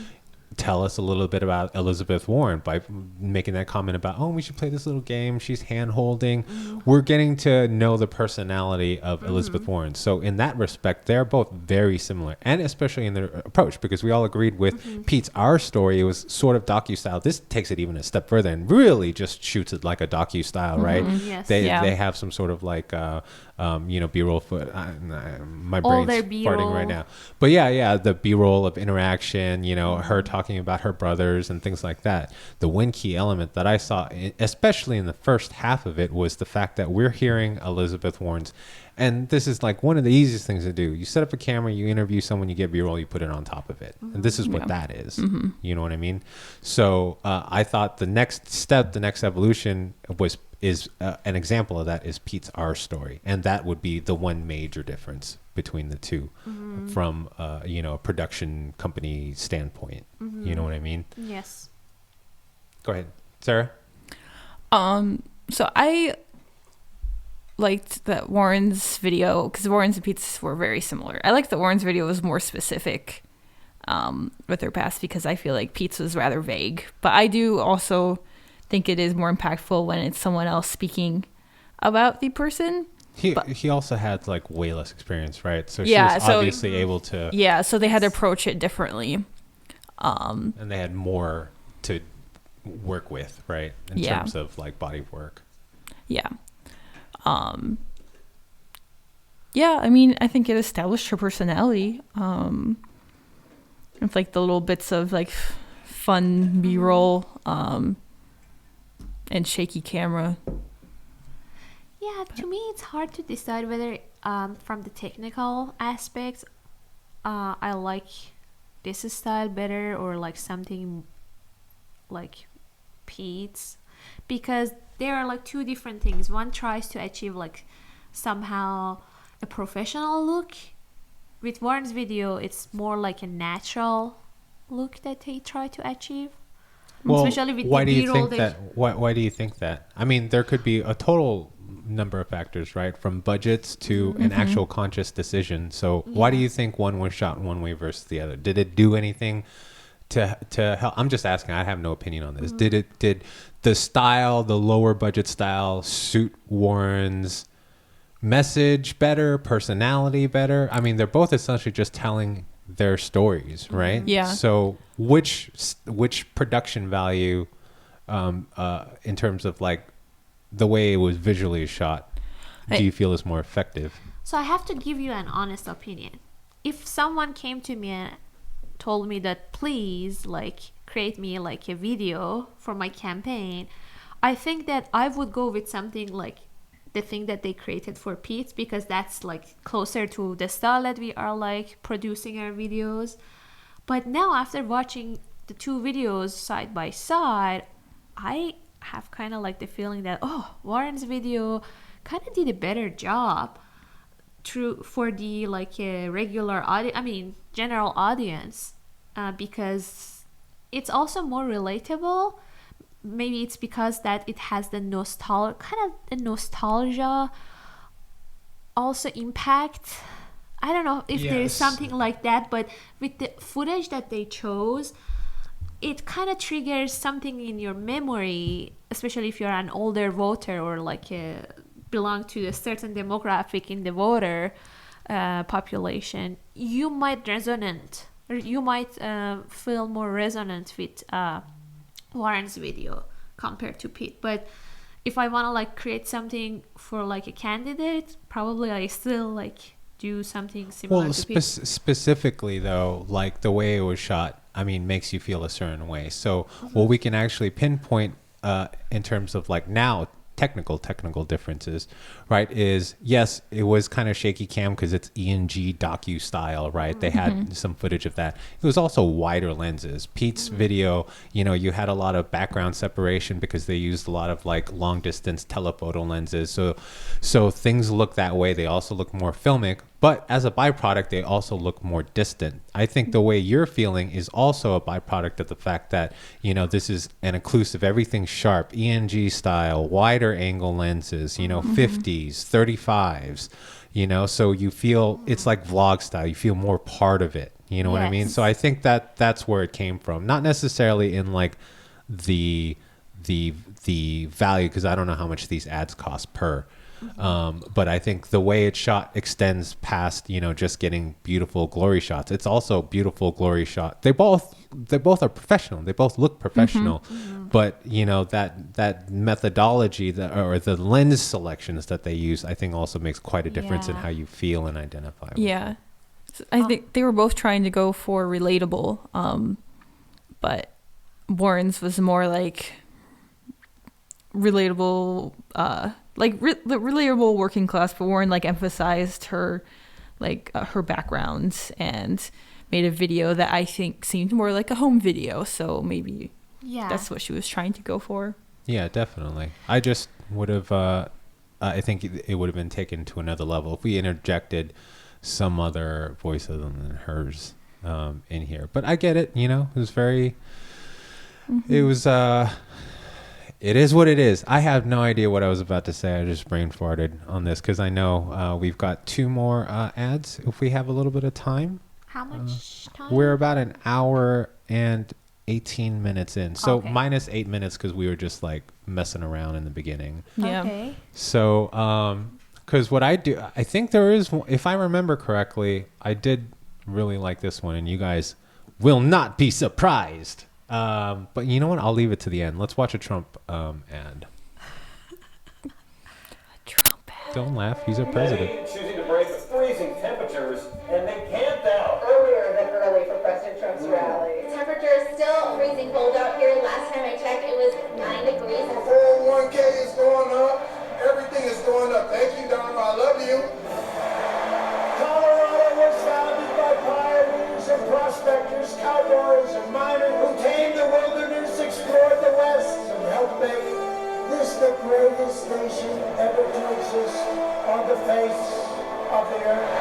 tell us a little bit about Elizabeth Warren by making that comment about, oh, we should play this little game. She's hand holding. We're getting to know the personality of Elizabeth Warren. So in that respect, they're both very similar, and especially in their approach, because we all agreed with Pete's Our Story. It was sort of docu-style. This takes it even a step further and really just shoots it like a docu-style, right? Yes. They have some sort of like, B-roll foot. My All brain's their farting B-roll. right now. But yeah, the B-roll of interaction, her talking about her brothers and things like that. The one key element that I saw, especially in the first half of it, was the fact that we're hearing Elizabeth Warren's, and this is like one of the easiest things to do. You set up a camera, you interview someone, you get B-roll, you put it on top of it. And this is what that is. You know what I mean? So I thought the next step, the next evolution is an example of that is Pete's Our Story. And that would be the one major difference between the two from, a production company standpoint. You know what I mean? Yes. Go ahead, Sarah. So I liked that Warren's video, because Warren's and Pete's were very similar. I liked that Warren's video was more specific with her past, because I feel like Pete's was rather vague. But I do also think it is more impactful when it's someone else speaking about the person. He also had like way less experience, right? So yeah, she was obviously able to. Yeah, so they had to approach it differently. And they had more to work with, right? In terms of like body work. Yeah. Yeah, I mean, I think it established her personality. With like the little bits of like fun B-roll, and shaky camera. Yeah, to me it's hard to decide whether from the technical aspects I like this style better or like something like Pete's, because there are like two different things. One tries to achieve like somehow a professional look. With Warren's video, it's more like a natural look that they try to achieve. Well, especially with why the do you B-roll think that? Why do you think that? I mean, there could be a total number of factors, right? From budgets to an actual conscious decision. So why do you think one was shot one way versus the other? Did it do anything to help? I'm just asking. I have no opinion on this. Did the style, the lower budget style, suit Warren's message better, personality better? I mean, they're both essentially just telling their stories, right? Yeah. So which production value, in terms of like the way it was visually shot, do you feel is more effective? So I have to give you an honest opinion. If someone came to me and told me that please like create me like a video for my campaign, I think that I would go with something like the thing that they created for Pete, because that's like closer to the style that we are like producing our videos. But now after watching the two videos side by side, I have kind of like the feeling that Warren's video kind of did a better job for the like regular audience, I mean general audience, because it's also more relatable. Maybe it's because that it has the nostalgia also impact. I don't know if there is something like that, but with the footage that they chose, it kind of triggers something in your memory, especially if you're an older voter or like belong to a certain demographic in the voter population. You might feel more resonant with Warren's video compared to Pete. But if I want to like create something for like a candidate, probably I still like do something similar Well, to people. specifically though, like the way it was shot, I mean, makes you feel a certain way. So what we can actually pinpoint in terms of like now technical differences, right, is yes, it was kind of shaky cam because it's E&G docu style, right? They had some footage of that. It was also wider lenses. Pete's video, you know, you had a lot of background separation because they used a lot of like long distance telephoto lenses. So things look that way. They also look more filmic, but as a byproduct, they also look more distant. I think the way you're feeling is also a byproduct of the fact that, you know, this is an inclusive, everything's sharp, E&G style, wider angle lenses, you know, 50s, 35s, you know, so you feel it's like vlog style. You feel more part of it. You know what I mean? So I think that that's where it came from. Not necessarily in like the value, because I don't know how much these ads cost per. But I think the way it's shot extends past, you know, just getting beautiful glory shots. It's also beautiful glory shot. They both are professional. They both look professional, but you know, that methodology or the lens selections that they use, I think also makes quite a difference in how you feel and identify with them. So I think they were both trying to go for relatable, but Warren's was more like relatable, the relatable working class, but Warren like emphasized her her background and made a video that I think seemed more like a home video, so maybe that's what she was trying to go for. Yeah, definitely. I just would have I think it would have been taken to another level if we interjected some other voice other than hers in here. But I get it, you know, it was very it was it is what it is. I have no idea what I was about to say. I just brain farted on this because I know we've got 2 more ads if we have a little bit of time. How much time? We're about an hour and 18 minutes in. So minus 8 minutes because we were just like messing around in the beginning. Yeah. Okay. So, because what I do, I think there is, if I remember correctly, I did really like this one and you guys will not be surprised. But you know what? I'll leave it to the end. Let's watch a Trump ad. Trump ad. Don't laugh. He's our president. Choosing to break the freezing temperatures, and they camped out. Earlier than early for President Trump's rally. The temperature is still freezing cold out here. Last time I checked, it was 9 degrees. 401k is going up. Everything is going up. Thank you, Donald. I love you. Colorado was founded by pioneers and prospectors, cowboys and miners who tamed the wilderness, explored the West, and helped make this the greatest nation ever to exist on the face of the earth.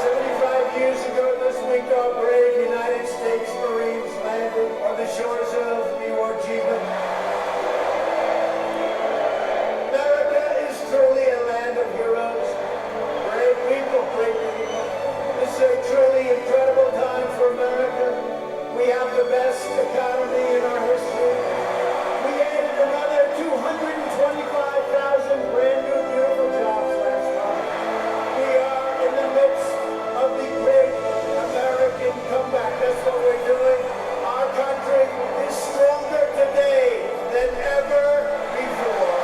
75 years ago this week, our brave United States Marines landed on the shores of Iwo Jima. America is truly a land of heroes. Brave people, great people. This is a truly incredible time for America. We have the best economy in our history. We added another 225,000 brand new beautiful jobs last month. We are in the midst of the great American comeback. That's what we're doing. Our country is stronger today than ever before.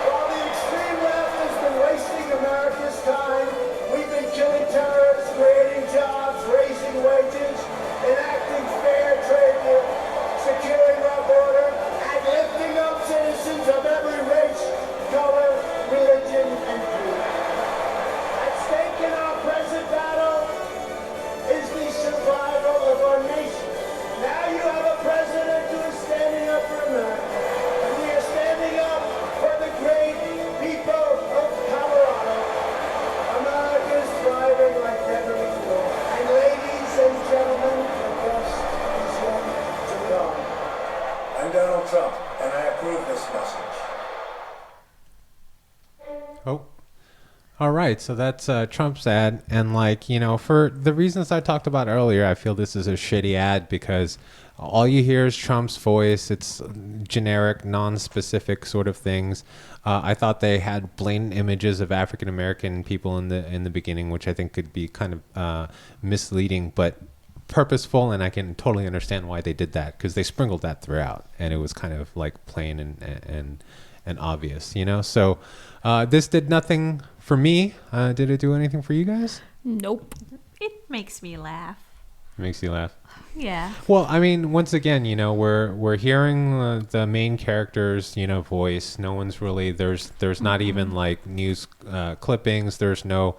While the extreme left has been wasting America's time, we've been killing terrorists, creating jobs, raising wages, enacting fair trade deals, securing our border, and lifting up citizens of every race, color, religion, and creed. At stake in our present battle is the survival of our nation. Now you have a president who is standing up for America, and we are standing up for the great people of Colorado. America is thriving like never before. And ladies and gentlemen, the best is yet to come. I'm Donald Trump, and I approve this message. Oh. All right, so that's Trump's ad, and like, you know, for the reasons I talked about earlier, I feel this is a shitty ad because all you hear is Trump's voice. It's generic, non-specific sort of things. I thought they had blatant images of African American people in the beginning, which I think could be kind of misleading. But purposeful, and I can totally understand why they did that, because they sprinkled that throughout, and it was kind of like plain and obvious, you know. So this did nothing for me. Did it do anything for you guys? Nope. It makes me laugh. Makes you laugh. Yeah. Well, I mean, once again, you know, we're hearing the main character's, you know, voice. No one's really there's not even like news clippings. There's no,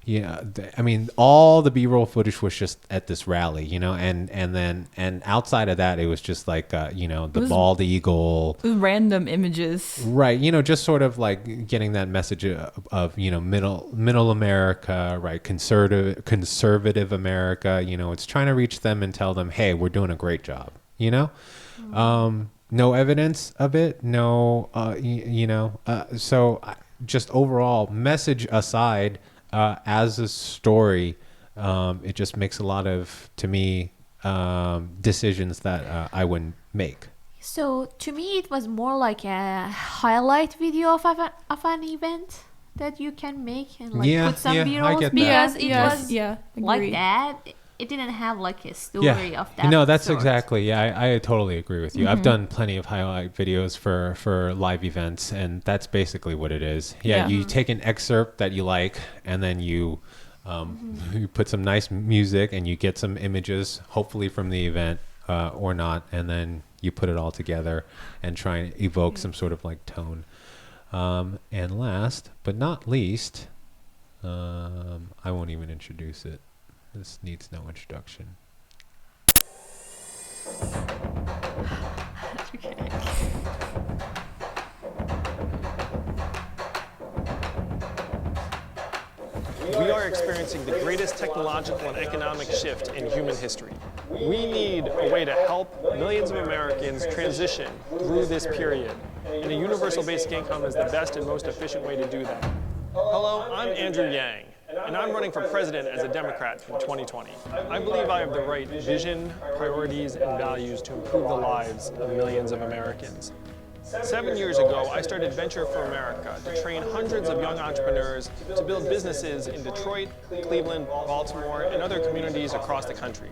I mean, all the B-roll footage was just at this rally, you know, and outside of that, it was just like, you know, the bald eagle, random images, right? You know, just sort of like getting that message of you know, middle America, right? Conservative America. You know, it's trying to reach them and tell them, hey, we're doing a great job. You know, no evidence of it, no, you know, so just overall message aside. As a story, it just makes a lot of, to me, decisions that I wouldn't make. So to me, it was more like a highlight video of an event that you can make and like put some B-rolls, because it was like that. It didn't have like a story of that. No, that's sort. exactly. Yeah, I totally agree with you. I've done plenty of highlight videos for live events, and that's basically what it is. Yeah, you take an excerpt that you like, and then you put some nice music, and you get some images, hopefully from the event or not, and then you put it all together and try and evoke some sort of like tone. And last but not least, I won't even introduce it. This needs no introduction. We are experiencing the greatest technological and economic shift in human history. We need a way to help millions of Americans transition through this period, and a universal basic income is the best and most efficient way to do that. Hello, I'm Andrew Yang, and I'm running for president as a Democrat in 2020. I believe I have the right vision, priorities, and values to improve the lives of millions of Americans. 7 years ago, I started Venture for America to train hundreds of young entrepreneurs to build businesses in Detroit, Cleveland, Baltimore, and other communities across the country.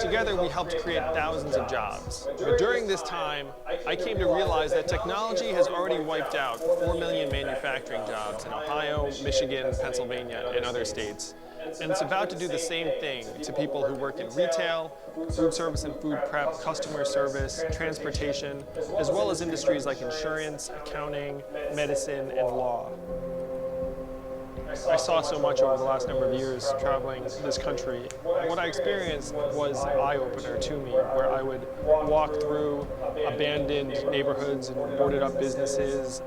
Together, we helped create thousands of jobs. But during this time, I came to realize that technology has already wiped out 4 million manufacturing jobs in Ohio, Michigan, Pennsylvania, and other states. And it's about to do the same thing to people who work in retail, food service and food prep, customer service, transportation, as well as industries like insurance, accounting, medicine, and law. I saw so much over the last number of years traveling this country. What I experienced was an eye-opener to me, where I would walk through abandoned neighborhoods and boarded up businesses.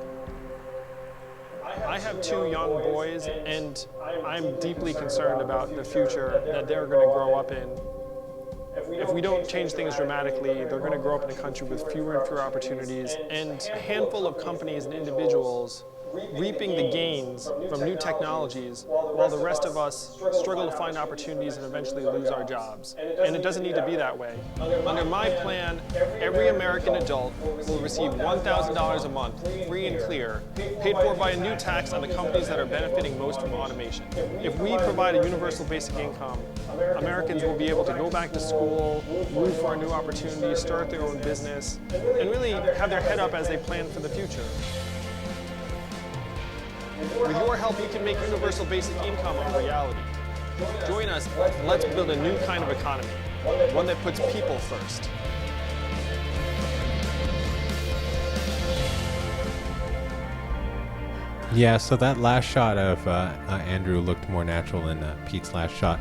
I have 2 young boys, and I'm deeply concerned about the future that they're going to grow up in. If we don't change things dramatically, they're going to grow up in a country with fewer and fewer opportunities, and a handful of companies and individuals reaping the gains from new technologies, while the rest of us struggle to find opportunities and eventually lose our jobs. And it doesn't need to be that way. Under my plan, every American adult will receive $1,000 a month, free and clear, paid for by a new tax on the companies that are benefiting most from automation. If we provide a universal basic income, Americans will be able to go back to school, move for a new opportunity, start their own business, and really have their head up as they plan for the future. With your help, you can make universal basic income a reality. Join us, and let's build a new kind of economy, one that puts people first. Yeah, so that last shot of Andrew looked more natural than Pete's last shot.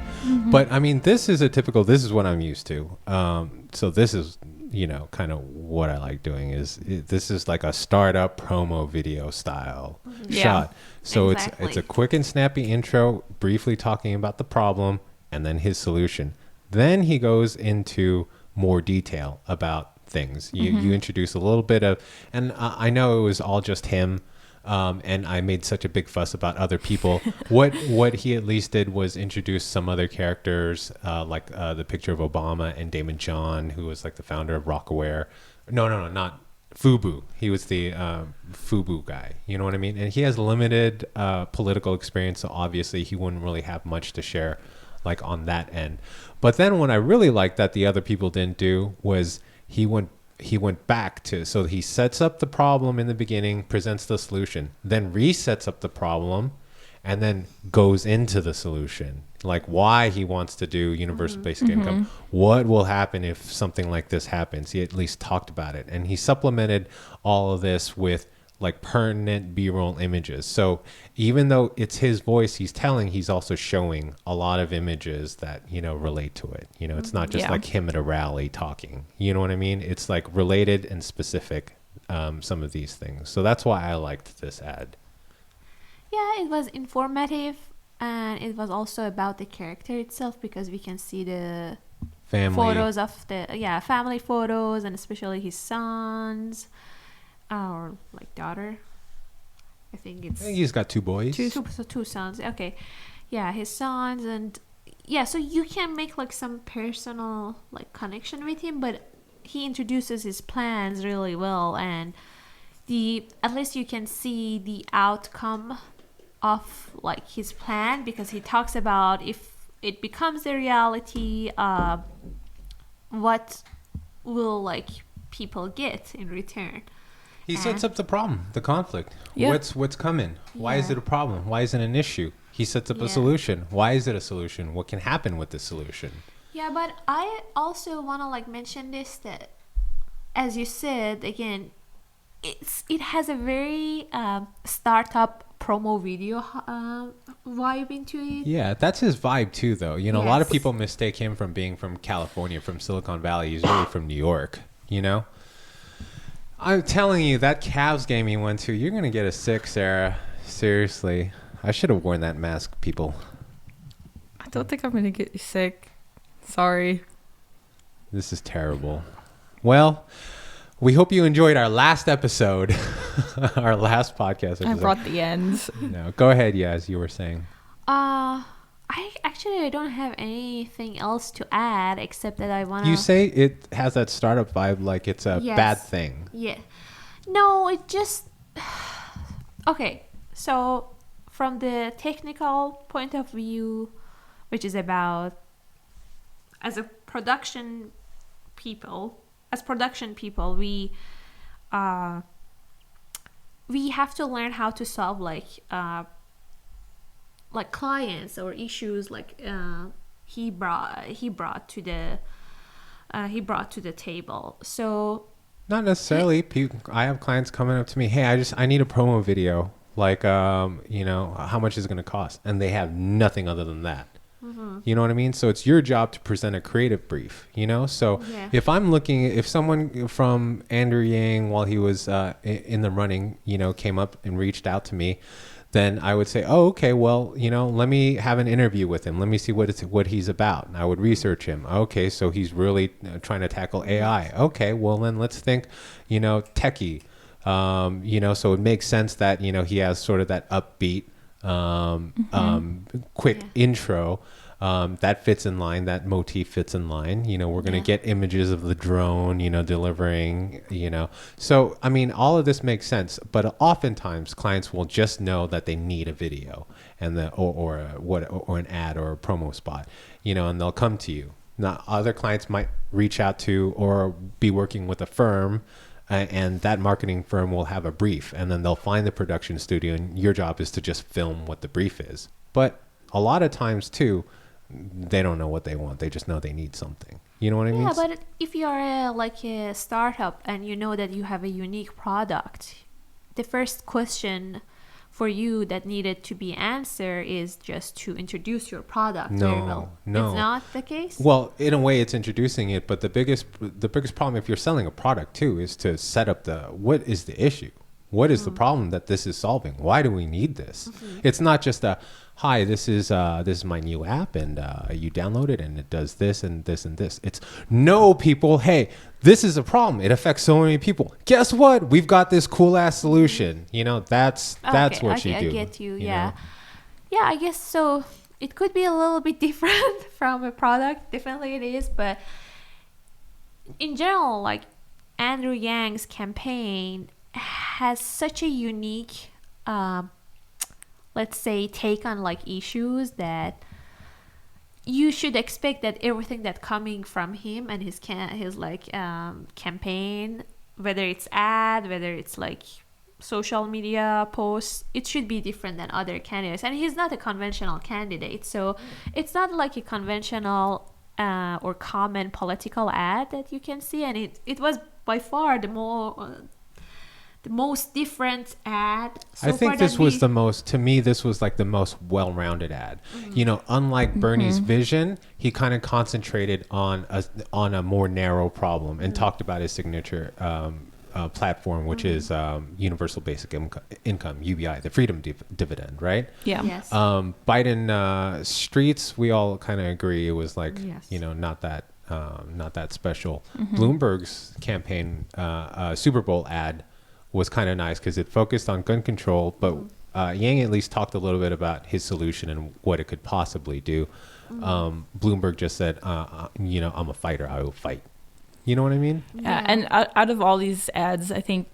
But I mean, this is what I'm used to. So this is, you know, kind of what I like doing this is like a startup promo video style shot. So exactly. it's a quick and snappy intro, briefly talking about the problem and then his solution. Then he goes into more detail about things. You introduce a little bit of, and I know it was all just him. And I made such a big fuss about other people. What he at least did was introduce some other characters, like the picture of Obama and Damon John, who was like the founder of Rockaware. No, not Fubu. He was the Fubu guy. You know what I mean? And he has limited political experience, so obviously he wouldn't really have much to share like on that end. But then what I really liked that the other people didn't do was he went back to, so he sets up the problem in the beginning, presents the solution, then resets up the problem, and then goes into the solution, like why he wants to do universal basic income, what will happen if something like this happens. He at least talked about it, and he supplemented all of this with like pertinent B-roll images. So even though it's his voice he's telling, he's also showing a lot of images that, you know, relate to it. You know, it's not just like him at a rally talking. You know what I mean? It's like related and specific, some of these things. So that's why I liked this ad. Yeah, it was informative, and it was also about the character itself, because we can see the family photos of the family photos, and especially his sons or like daughter. I think he's got 2 boys. Two sons. Okay, yeah, his sons, and yeah, so you can make like some personal like connection with him, but he introduces his plans really well, and at least you can see the outcome of like his plan, because he talks about if it becomes a reality, what will like people get in return. He sets up the problem, the conflict. What's coming? Why is it a problem? Why is it an issue? He sets up a solution. Why is it a solution? What can happen with the solution? Yeah, but I also want to like mention this, that as you said again, it has a very startup promo video vibe into it. Yeah, that's his vibe too, though. You know, a lot of people mistake him from being from California, from Silicon Valley. He's really from New York, you know? I'm telling you, that Cavs game he went to, you're going to get a sick, Sarah. Seriously. I should have worn that mask, people. I don't think I'm going to get sick. Sorry. This is terrible. Well, we hope you enjoyed our last episode, our last podcast episode. I brought the ends. No, go ahead, as you were saying. I don't have anything else to add, except that I want to... You say it has that startup vibe, like it's a bad thing. Yeah. No, it just... Okay, so from the technical point of view, which is about as production people, we have to learn how to solve like clients or issues like he brought to the table. So not necessarily. I have clients coming up to me, hey, I need a promo video, like you know, how much is it going to cost, and they have nothing other than that. You know what I mean? So it's your job to present a creative brief, you know? So if someone from Andrew Yang, while he was in the running, you know, came up and reached out to me, then I would say, oh, okay, well, you know, let me have an interview with him. Let me see what he's about. And I would research him. Okay, so he's really trying to tackle AI. Okay, well, then let's think, you know, techie. You know, so it makes sense that, you know, he has sort of that upbeat, quick intro. That fits in line, that motif fits in line. You know, we're going to get images of the drone, you know, delivering, you know. So, I mean, all of this makes sense, but oftentimes clients will just know that they need a video and or an ad or a promo spot, you know, and they'll come to you. Now, other clients might reach out to or be working with a firm, and that marketing firm will have a brief, and then they'll find the production studio, and your job is to just film what the brief is. But a lot of times too, they don't know what they want. They just know they need something. You know what I mean? Yeah, but if you are like a startup and you know that you have a unique product, the first question for you that needed to be answered is just to introduce your product very well. No. It's not the case? Well, in a way it's introducing it, but the biggest problem if you're selling a product too is to set up what is the issue? What is the problem that this is solving? Why do we need this? It's not just hi, this is my new app, and you download it, and it does this and this and this. It's no, people. Hey, this is a problem. It affects so many people. Guess what? We've got this cool ass solution. You know, that's what you do. I get you. you Yeah, know? yeah. I guess so. It could be a little bit different from a product. Definitely, it is. But in general, like Andrew Yang's campaign has such a unique let's say take on like issues that you should expect that everything that coming from him and his campaign, whether it's ad, whether it's like social media posts, it should be different than other candidates. And he's not a conventional candidate, so it's not like a conventional or common political ad that you can see. And it was by far the most different ad so I think far this that was the most, to me, this was like the most well-rounded ad. You know, unlike Bernie's vision, he kind of concentrated on a more narrow problem and talked about his signature platform, which is universal basic income, UBI, the freedom dividend, right? Yeah. Yes. Biden streets, we all kind of agree it was like, Yes. you know, not that special. Bloomberg's campaign Super Bowl ad was kind of nice because it focused on gun control, but Yang at least talked a little bit about his solution and what it could possibly do. Bloomberg just said, you know, I'm a fighter, I will fight. You know what I mean? Yeah, and out of all these ads, I think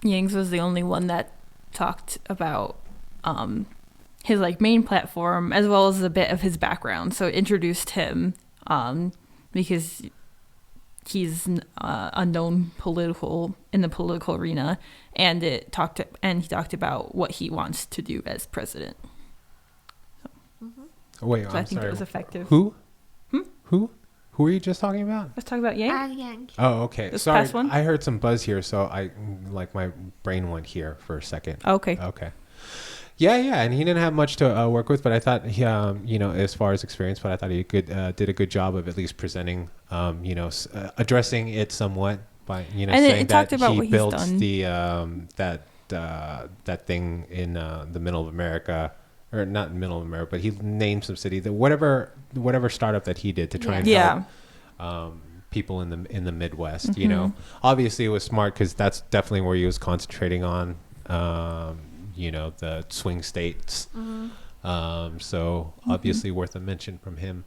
Yang's was the only one that talked about his like main platform as well as a bit of his background. So it introduced him because he's unknown in the political arena, and he talked about what he wants to do as president. Wait, So I'm I think sorry. it was effective. Who? Who are you just talking about? Let's talk about Yang. Yang. Oh, okay. This Sorry, past one? I heard some buzz here, so my brain went here for a second. Okay. Yeah, and he didn't have much to work with, but I thought he, you know, as far as experience, but I thought he did a good job of at least presenting, you know, addressing it somewhat by, you know, And saying it talked that about he what he's built done. the that thing in the middle of America. Or not middle of America, but he named some city that whatever startup that he did to try and help people in the Midwest. You know, obviously it was smart because that's definitely where he was concentrating on. You know, the swing states. So obviously worth a mention from him.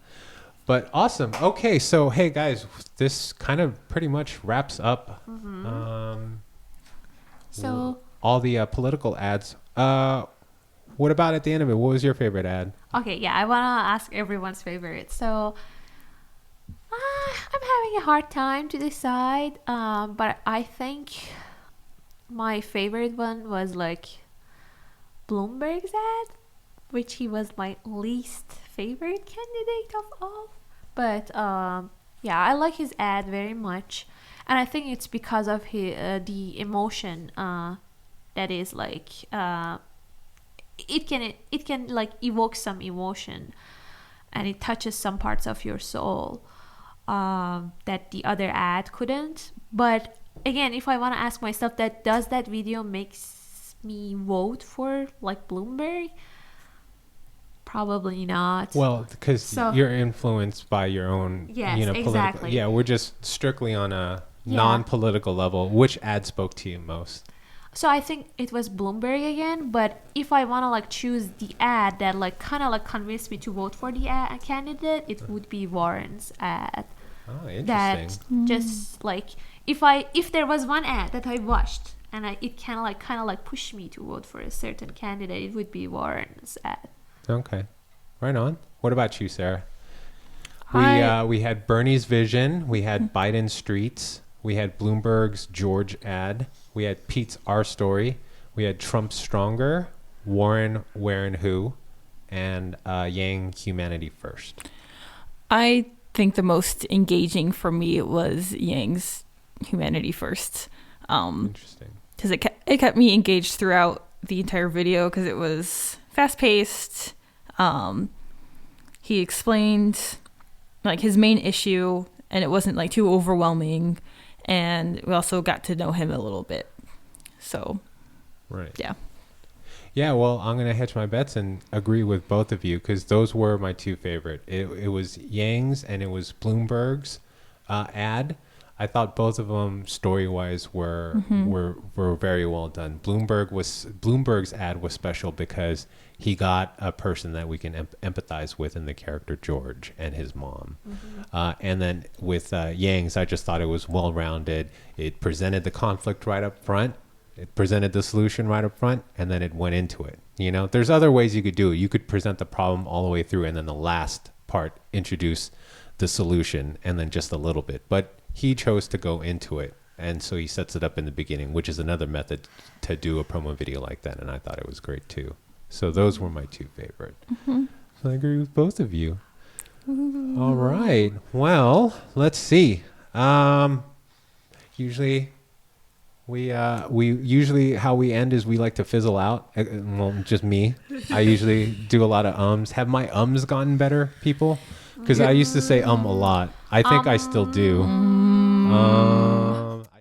But awesome. Okay, so hey guys, this kind of pretty much wraps up. So all the political ads. What about at the end of it? What was your favorite ad? okay, yeah, I want to ask everyone's favorite. So I'm having a hard time to decide, but I think my favorite one was like Bloomberg's ad, which he was my least favorite candidate of all. But yeah, I like his ad very much, and I think it's because of the emotion that is like it can like evoke some emotion, and it touches some parts of your soul that the other ad couldn't. But again, if I want to ask myself that does that video makes me vote for like Bloomberg, probably not. Well, because you're influenced by your own, yes, you know, exactly. Yeah, we're just strictly on a non-political level. Which ad spoke to you most? So I think it was Bloomberg again, but if I want to like choose the ad that like kind of like convinced me to vote for the candidate, it would be Warren's ad. Oh, interesting. That just like if there was one ad that I watched and it kind of like pushed me to vote for a certain candidate, it would be Warren's ad. Okay, right on. What about you, Sarah? We had Bernie's vision, we had Biden's streets, we had Bloomberg's George ad, we had Pete's Our Story, we had Trump Stronger, Warren Wearing Who, and Yang Humanity First. I think the most engaging for me was Yang's Humanity First. Interesting. Because it kept me engaged throughout the entire video because it was fast-paced. He explained like his main issue, and it wasn't like too overwhelming. And we also got to know him a little bit. So, right. Yeah. Yeah, well, I'm going to hedge my bets and agree with both of you because those were my two favorite. It was Yang's and it was Bloomberg's ad. I thought both of them story-wise were very well done. Bloomberg's ad was special because he got a person that we can empathize with in the character George and his mom. And then with Yang's, I just thought it was well-rounded. It presented the conflict right up front. It presented the solution right up front, and then it went into it. You know, there's other ways you could do it. You could present the problem all the way through, and then the last part introduce the solution and then just a little bit. But he chose to go into it. And so he sets it up in the beginning, which is another method to do a promo video like that. And I thought it was great too. So those were my two favorite. Mm-hmm. So I agree with both of you. All right. Well, let's see. Usually we usually how we end is we like to fizzle out. Well, just me. I usually do a lot of ums. Have my ums gotten better, people? Because I used to say a lot. I think I still do.